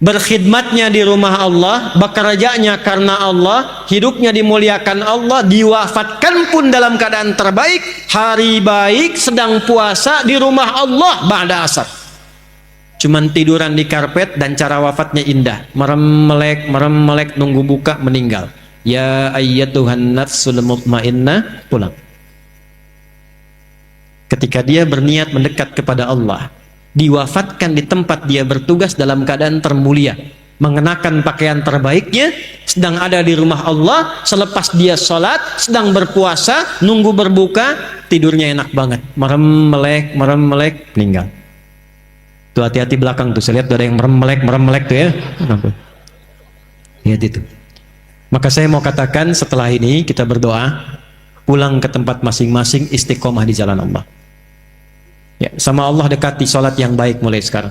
Berkhidmatnya di rumah Allah, bekerjanya karena Allah, hidupnya dimuliakan Allah, diwafatkan pun dalam keadaan terbaik, hari baik, sedang puasa di rumah Allah ba'da asar. Cuman tiduran di karpet dan cara wafatnya indah, merem-melek, nunggu buka, meninggal. Ya ayyatuhan nafsul mutmainnah, pulang. Ketika dia berniat mendekat kepada Allah, diwafatkan di tempat dia bertugas dalam keadaan termulia, mengenakan pakaian terbaiknya, sedang ada di rumah Allah, selepas dia sholat, sedang berpuasa, nunggu berbuka, tidurnya enak banget, merem-melek, meninggal. Tuh hati-hati belakang tuh, saya lihat ada yang merem-melek tuh ya. Lihat itu. Maka saya mau katakan, setelah ini kita berdoa, pulang ke tempat masing-masing, istiqomah di jalan Allah. Ya, sama Allah dekati sholat yang baik mulai sekarang.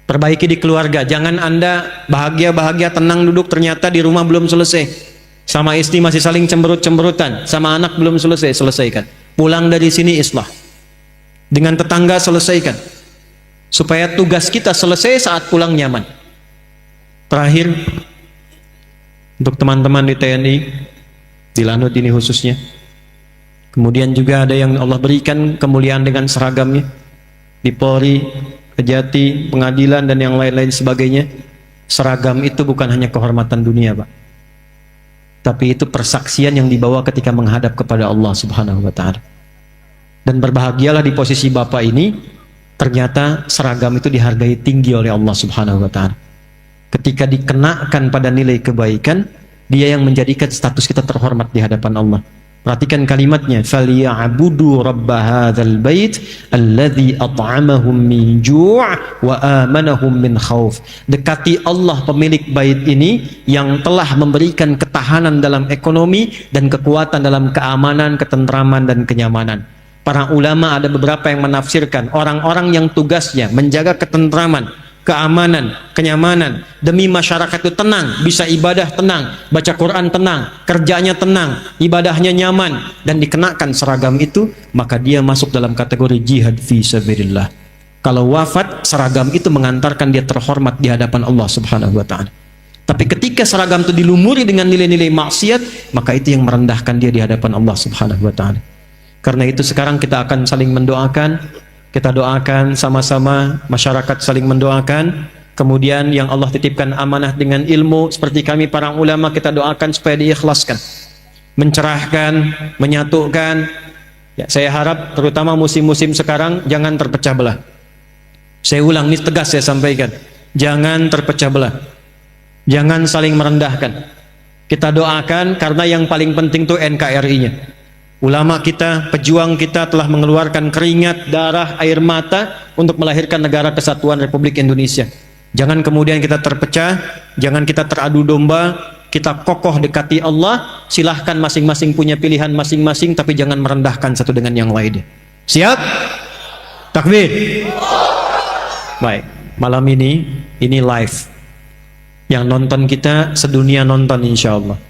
Perbaiki di keluarga, jangan Anda bahagia-bahagia tenang duduk, ternyata di rumah belum selesai. Sama istri masih saling cemberut-cemberutan, sama anak belum selesaikan. Pulang dari sini islah. Dengan tetangga selesaikan. Supaya tugas kita selesai saat pulang nyaman. Terakhir, untuk teman-teman di TNI, di Lanut ini khususnya, Kemudian juga ada yang Allah berikan kemuliaan dengan seragamnya di Polri, Kejati, pengadilan dan yang lain-lain sebagainya. Seragam itu bukan hanya kehormatan dunia, Pak, tapi itu persaksian yang dibawa ketika menghadap kepada Allah Subhanahu wa Ta'ala. Dan berbahagialah di posisi Bapak ini, ternyata seragam itu dihargai tinggi oleh Allah Subhanahu wa Ta'ala. Ketika dikenakan pada nilai kebaikan, dia yang menjadikan status kita terhormat di hadapan Allah. Perhatikan kalimatnya, فَلْيَعْبُدُوا رَبَّ هَذَا الْبَيْتِ الَّذِي أَطْعَمَهُمْ مِنْ جُوعٍ وَآمَنَهُمْ مِنْ خَوْفٍ. Dekati Allah pemilik bait ini yang telah memberikan ketahanan dalam ekonomi dan kekuatan dalam keamanan, ketentraman dan kenyamanan. Para ulama ada beberapa yang menafsirkan orang-orang yang tugasnya menjaga ketentraman, keamanan, kenyamanan demi masyarakat itu tenang, bisa ibadah tenang, baca Quran tenang, kerjanya tenang, ibadahnya nyaman dan dikenakan seragam itu, maka dia masuk dalam kategori jihad fi sabilillah. Kalau wafat, seragam itu mengantarkan dia terhormat di hadapan Allah Subhanahu wa Ta'ala. Tapi ketika seragam itu dilumuri dengan nilai-nilai maksiat, maka itu yang merendahkan dia di hadapan Allah Subhanahu wa Ta'ala. Karena itu sekarang kita akan saling mendoakan. Kita doakan sama-sama, masyarakat saling mendoakan. Kemudian yang Allah titipkan amanah dengan ilmu seperti kami para ulama, kita doakan supaya diikhlaskan, mencerahkan, menyatukan. Ya, saya harap terutama musim-musim sekarang jangan terpecah belah. Saya ulang, ini tegas saya sampaikan, jangan terpecah belah, jangan saling merendahkan. Kita doakan karena yang paling penting itu NKRI-nya. Ulama kita, pejuang kita telah mengeluarkan keringat, darah, air mata untuk melahirkan negara kesatuan Republik Indonesia. Jangan kemudian kita terpecah, jangan kita teradu domba, kita kokoh dekati Allah. Silahkan masing-masing punya pilihan masing-masing, tapi jangan merendahkan satu dengan yang lainnya. Siap? Takbir. Baik, malam ini live. Yang nonton kita sedunia nonton insya Allah.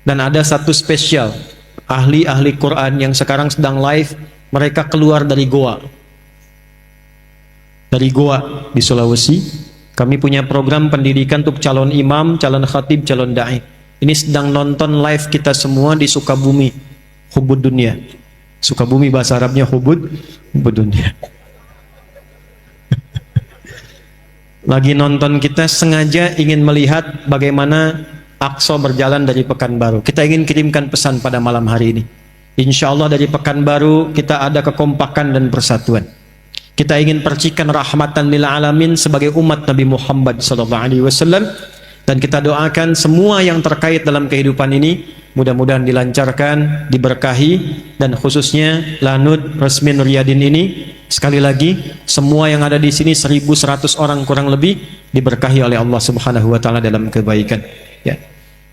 Dan ada satu spesial, ahli-ahli Quran yang sekarang sedang live, mereka keluar dari Goa. Dari Goa di Sulawesi. Kami punya program pendidikan untuk calon imam, calon khatib, calon da'i. Ini sedang nonton live kita semua di Sukabumi, Hubud Dunia. Sukabumi bahasa Arabnya Hubud Dunia. Lagi nonton kita, sengaja ingin melihat bagaimana Aqsa berjalan dari Pekanbaru. Kita ingin kirimkan pesan pada malam hari ini. Insya Allah dari Pekanbaru kita ada kekompakan dan persatuan. Kita ingin percikan rahmatan lil alamin sebagai umat Nabi Muhammad SAW. Dan kita doakan semua yang terkait dalam kehidupan ini mudah-mudahan dilancarkan, diberkahi, dan khususnya Lanud Resmin Riyadin ini sekali lagi semua yang ada di sini 1.100 orang kurang lebih diberkahi oleh Allah Subhanahu wa Ta'ala dalam kebaikan. Ya,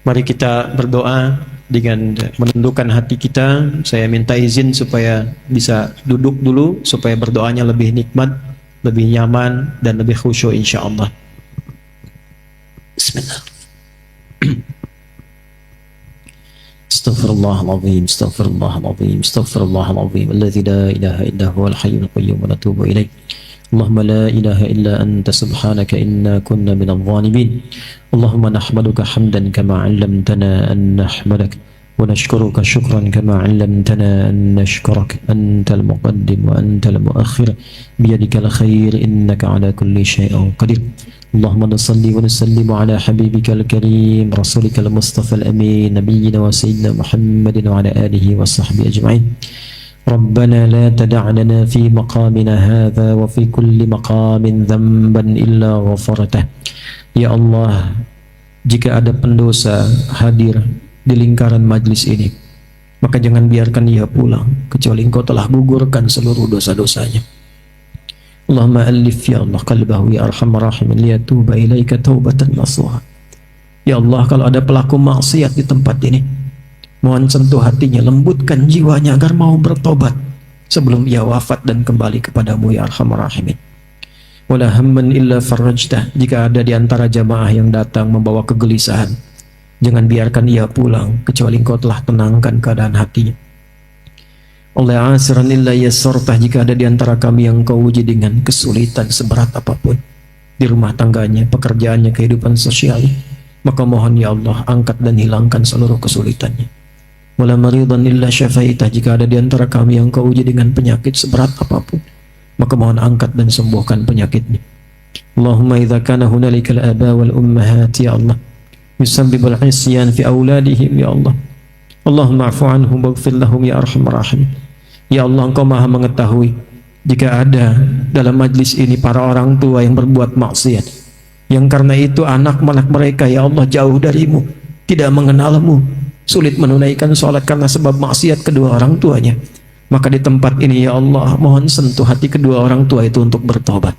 mari kita berdoa dengan menundukkan hati kita. Saya minta izin supaya bisa duduk dulu supaya berdoanya lebih nikmat, lebih nyaman dan lebih khusyuk insyaallah. Bismillah. Astaghfirullahaladzim, astaghfirullahaladzim, astaghfirullahaladzim, alladzi la ilaha illa huwal hayyul qayyum wa natubu ilaih. اللهم لا إله إلا أنت سبحانك إنا كنا من الظالمين اللهم نحمدك حمدا كما علمتنا أن نحمدك ونشكرك شكرا كما علمتنا أن نشكرك أنت المقدم وأنت المؤخر بيدك الخير إنك على كل شيء قدير اللهم نصلي ونسلم على حبيبك الكريم رسولك المصطفى الأمين نبينا وسيدنا محمد وعلى آله وصحبه أجمعين ربنا لا تدع لنا في مقامنا هذا وفي كل مقام ذنبا إلا غفرته. Ya Allah, jika ada pendosa hadir di lingkaran majlis ini, maka jangan biarkan ia pulang kecuali Engkau telah gugurkan seluruh dosa-dosanya. Allahumma alif ya Allah qalbahu ya arhamar rahimin liyatuba ilaika taubatan nasuha. Ya Allah, kalau ada pelaku maksiat di tempat ini, mohon sentuh hatinya, lembutkan jiwanya agar mau bertobat sebelum ia wafat dan kembali kepadamu ya arhamar rahimin. Wala hamman illa farajtah. Jika ada di antara jamaah yang datang membawa kegelisahan, jangan biarkan ia pulang kecuali Engkau telah tenangkan keadaan hatinya. Wala asiran illa yassartah. Jika ada di antara kami yang Engkau uji dengan kesulitan seberat apapun di rumah tangganya, pekerjaannya, kehidupan sosialnya, maka mohon ya Allah angkat dan hilangkan seluruh kesulitannya. wala maridan illa syafaitah. Jika ada di antara kami yang kau uji dengan penyakit seberat apapun, maka mohon angkat dan sembuhkan penyakitnya. Allahumma idza kana hunalika al-aba wal ummahat ya Allah yusabbibul isyan fi auladihim ya Allah, Allahumma afu anhum waghfir lahum ya arhamar rahimin. Ya Allah, Engkau Maha mengetahui jika ada dalam majlis ini para orang tua yang berbuat maksiat, yang karena itu anak-anak mereka ya Allah jauh darimu, tidak mengenalmu, sulit menunaikan sholat karena sebab maksiat kedua orang tuanya, maka di tempat ini ya Allah mohon sentuh hati kedua orang tua itu untuk bertobat.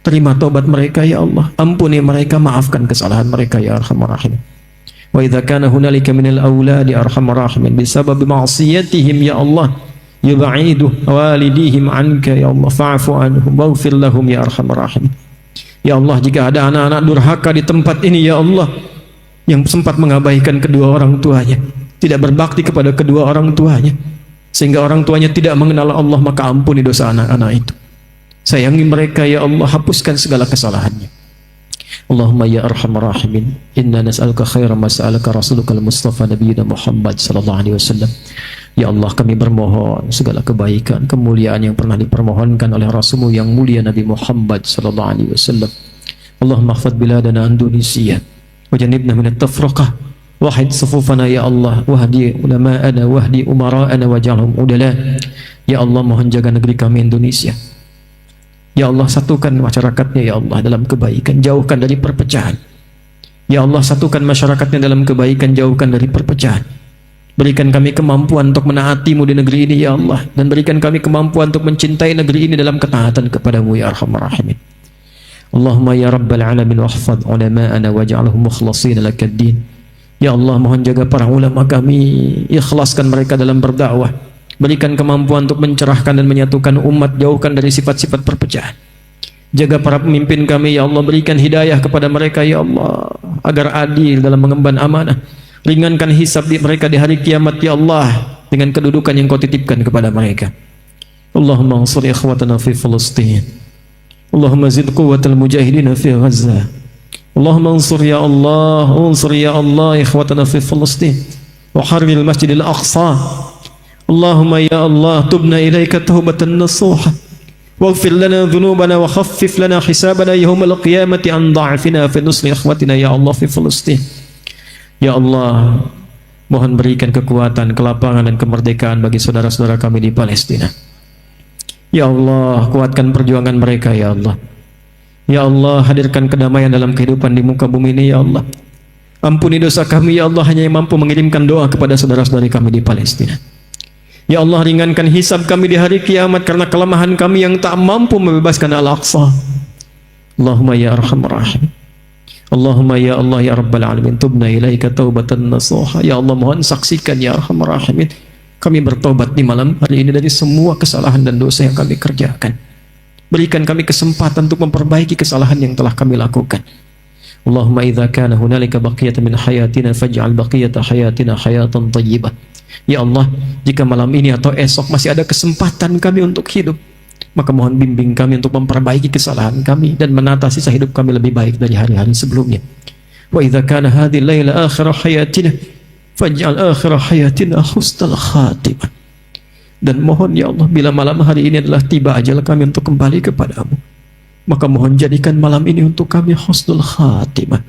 Terima tobat mereka ya Allah, ampuni mereka, maafkan kesalahan mereka ya arhamar rahimin. Wa idza kana hunalika minal auladi arhamar rahimin bisabab ma'siyatihim ya Allah yub'idu walidihim anka ya Allah fa'fu anhum waghfir lahum ya arhamar rahimin. Ya Allah, jika ada anak-anak durhaka di tempat ini ya Allah, yang sempat mengabaikan kedua orang tuanya, tidak berbakti kepada kedua orang tuanya, sehingga orang tuanya tidak mengenal Allah, maka ampuni dosa anak-anak itu. Sayangi mereka ya Allah, hapuskan segala kesalahannya. Allahumma ya arhamar rahimin, inna nas'aluka khairan ma sa'alaka rasulukal mustafa nabiyina Muhammad sallallahu alaihi wasallam. Ya Allah, kami bermohon segala kebaikan, kemuliaan yang pernah dipermohonkan oleh Rasulmu yang mulia Nabi Muhammad sallallahu alaihi wasallam. Allahumma ihfadz biladana Indonesia wajannibna minat tafraqah, wahid sufufana ya Allah, wahdi ulama'ana wahdi umara'ana waj'alhum udala. Ya Allah, mohon jaga negeri kami Indonesia. Ya Allah, satukan masyarakatnya ya Allah dalam kebaikan, jauhkan dari perpecahan. Ya Allah, satukan masyarakatnya dalam kebaikan, jauhkan dari perpecahan. Berikan kami kemampuan untuk menaati-Mu di negeri ini ya Allah, dan berikan kami kemampuan untuk mencintai negeri ini dalam ketaatan kepada-Mu ya arhamar rahimin. Allahumma ya rabbal alamin wahfadz ulama'ana waj'alhum mukhlasin lakad-din. Ya Allah, mohon jaga para ulama kami, ikhlaskan mereka dalam berdakwah. Berikan kemampuan untuk mencerahkan dan menyatukan umat, jauhkan dari sifat-sifat perpecahan. Jaga para pemimpin kami ya Allah, berikan hidayah kepada mereka ya Allah, agar adil dalam mengemban amanah. Ringankan hisab mereka di hari kiamat ya Allah, dengan kedudukan yang Kau titipkan kepada mereka. Allahumma ansur ikhwatana fi Filistin, Allahumma zid quwwatal mujahidina fi Gaza. Allahumma ansur ya Allah ikhwatana fi Filistin wa harril masjidil aqsa. Allahumma ya Allah, tubna ilaika taubatan nasuha waghfir lana dhunubana wa khaffif lana hisabana yawmal qiyamati an dha'fina fi nusri ikhwatina ya Allah fi Filistin. Ya Allah, mohon berikan kekuatan, kelapangan dan kemerdekaan bagi saudara-saudara kami di Palestina. Ya Allah, kuatkan perjuangan mereka ya Allah. Ya Allah, hadirkan kedamaian dalam kehidupan di muka bumi ini ya Allah. Ampuni dosa kami ya Allah, hanya yang mampu mengirimkan doa kepada saudara-saudari kami di Palestina. Ya Allah, ringankan hisab kami di hari kiamat karena kelemahan kami yang tak mampu membebaskan Al-Aqsa. Allahumma ya arhamar rahim. Allahumma ya Allah ya rabbal alamin, tubna ilaika taubatan nasuha. Ya Allah, mohon saksikan ya arhamar rahimin, kami bertobat di malam hari ini dari semua kesalahan dan dosa yang kami kerjakan. Berikan kami kesempatan untuk memperbaiki kesalahan yang telah kami lakukan. Allahumma idza kana hunalika baqiyatan min hayatina faj'al baqiyata hayatina hayatan thayyibah. Ya Allah, jika malam ini atau esok masih ada kesempatan kami untuk hidup, maka mohon bimbing kami untuk memperbaiki kesalahan kami dan menata sisa hidup kami lebih baik dari hari-hari sebelumnya. Wa idza kana hadhihi laila akhir hayatina faj'al akhir hayatina husnal khatimah. Dan mohon ya Allah, bila malam hari ini adalah tiba ajal kami untuk kembali kepadamu, maka mohon jadikan malam ini untuk kami husnul khatimah.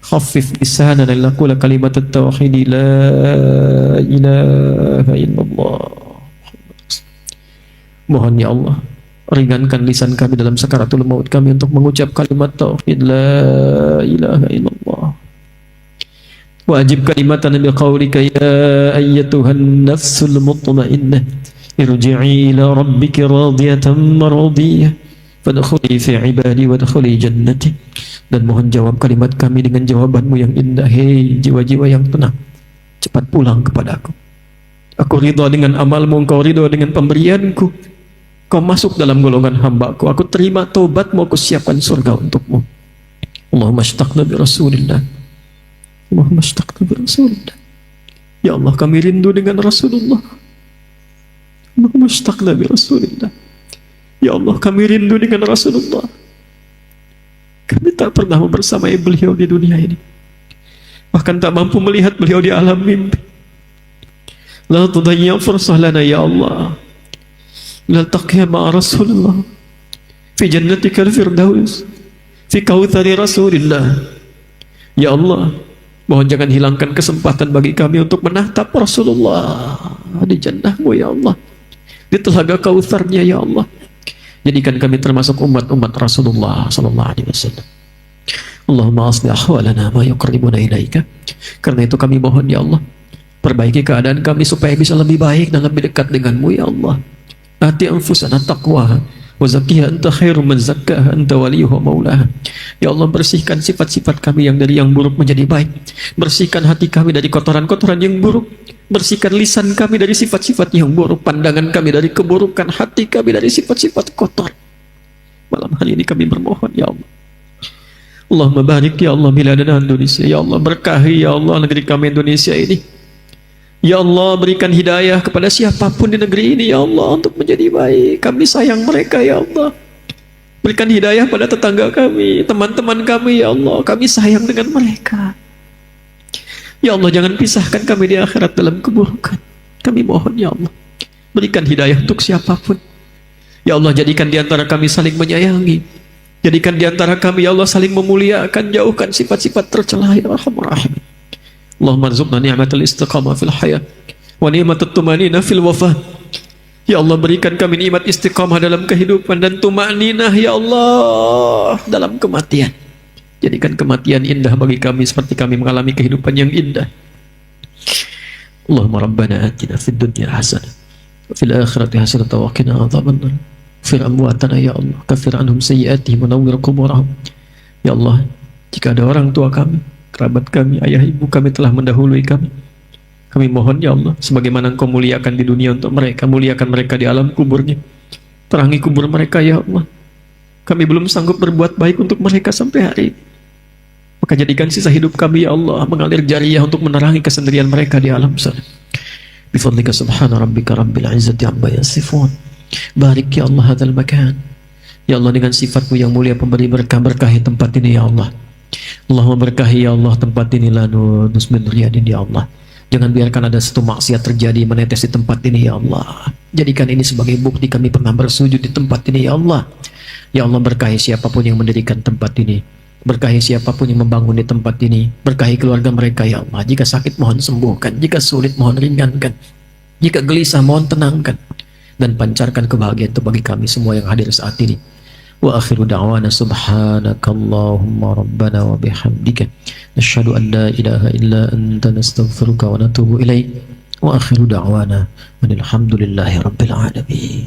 Khaffif lisanana laqula kalimat at-tauhid la ilaha illallah. Mohon ya Allah, ringankan lisan kami dalam sakaratul maut kami untuk mengucap kalimat tauhid la ilaha illallah. Wajib kalimatana biqaulika ya ayyatuhan nafsul mutmainnah irji'i ila rabbiki radiyatan maradiyah fadkhuli fi ibadi wadkhuli jannati. Dan mohon jawab kalimat kami dengan jawabanmu yang indah. Hei jiwa-jiwa yang tenang, cepat pulang kepadaku. Aku ridha dengan amalmu, engkau ridha dengan pemberianku. Kau masuk dalam golongan hambaku. Aku terima taubatmu, aku siapkan surga untukmu. Allahumma ashtaqna bi Rasulillah. Allahumma ashtaqna bi Rasulillah. Ya Allah, kami rindu dengan Rasulullah. Allahumma ashtaqna bi Rasulillah. Ya Allah, kami rindu dengan Rasulullah. Kami tak pernah bersamai beliau di dunia ini, bahkan tak mampu melihat beliau di alam mimpi. La tudayya fursah lana ya Allah. Naltaqiya ma'a Rasulullah fi jannatikal firdaus fi kautsari Rasulillah. Ya Allah, mohon jangan hilangkan kesempatan bagi kami untuk menatap Rasulullah di jannah-Mu ya Allah, di telaga Kautsarnya ya Allah. Jadikan kami termasuk umat-umat Rasulullah sallallahu alaihi wasallam. Allahumma aslih ahwalana ma yuqarribuna ilaika. Karena itu kami mohon ya Allah, perbaiki keadaan kami supaya bisa lebih baik dan lebih dekat dengan-Mu ya Allah. Ati anfusana taqwaha wa zakkiha anta khairu man zakkaha anta waliyuha maulaha. Ya Allah, bersihkan sifat-sifat kami yang dari yang buruk menjadi baik. Bersihkan hati kami dari kotoran-kotoran yang buruk. Bersihkan lisan kami dari sifat-sifat yang buruk, pandangan kami dari keburukan, hati kami dari sifat-sifat kotor. Malam hari ini kami bermohon ya Allah, Allahumma barik ya Allah biladana Indonesia. Ya Allah, berkahi ya Allah negeri kami Indonesia ini. Ya Allah, berikan hidayah kepada siapapun di negeri ini ya Allah untuk menjadi baik. Kami sayang mereka ya Allah. Berikan hidayah pada tetangga kami, teman-teman kami ya Allah. Kami sayang dengan mereka. Ya Allah, jangan pisahkan kami di akhirat dalam keburukan. Kami mohon ya Allah, berikan hidayah untuk siapapun. Ya Allah, jadikan di antara kami saling menyayangi. Jadikan di antara kami ya Allah saling memuliakan. Jauhkan sifat-sifat tercela ya Arhamar Rahimin. Allahumma arzuqna ni'matal istiqamah fil hayat wa ni'matat tumanina fil wafat. Ya Allah, berikan kami nikmat istiqamah dalam kehidupan dan tumaninah ya Allah dalam kematian. Jadikan kematian indah bagi kami seperti kami mengalami kehidupan yang indah. Allahumma rabbana atina fid dunya hasanah wa fil akhirati hasanah wa qina adzabannar. Fir amwatana ya Allah, kafir anhum sayyi'atihim wa nawwir quburahum. Ya Allah, jika ada orang tua kami, kerabat kami, ayah ibu kami telah mendahului kami, kami mohon ya Allah, sebagaimana Engkau muliakan di dunia untuk mereka, muliakan mereka di alam kuburnya. Terangi kubur mereka ya Allah. Kami belum sanggup berbuat baik untuk mereka sampai hari ini, maka jadikan sisa hidup kami ya Allah mengalir jariyah untuk menerangi kesendirian mereka di alam sana. Bifadlika subhana rabbika rabbil izzati amma yasifun. Barik ya Allah hadzal makan. Ya Allah, dengan sifat-Mu yang mulia pemberi berkah, berkahi tempat ini ya Allah. Allahumma berkahi ya Allah tempat ini, lanus min riyadin ya Allah. Jangan biarkan ada satu maksiat terjadi menetes di tempat ini ya Allah. Jadikan ini sebagai bukti kami pernah bersujud di tempat ini ya Allah. Ya Allah, berkahi siapapun yang mendirikan tempat ini. Berkahi siapapun yang membangun di tempat ini. Berkahi keluarga mereka ya Allah. Jika sakit mohon sembuhkan, jika sulit mohon ringankan, jika gelisah mohon tenangkan, dan pancarkan kebahagiaan itu bagi kami semua yang hadir saat ini. Wa akhiru da'wana subhanakallahumma rabbana wa bihamdika nasyhadu an la ilaha illa anta nastaghfiruka wa natubu ilaik. Wa akhiru da'wana alhamdulillahi rabbil alamin.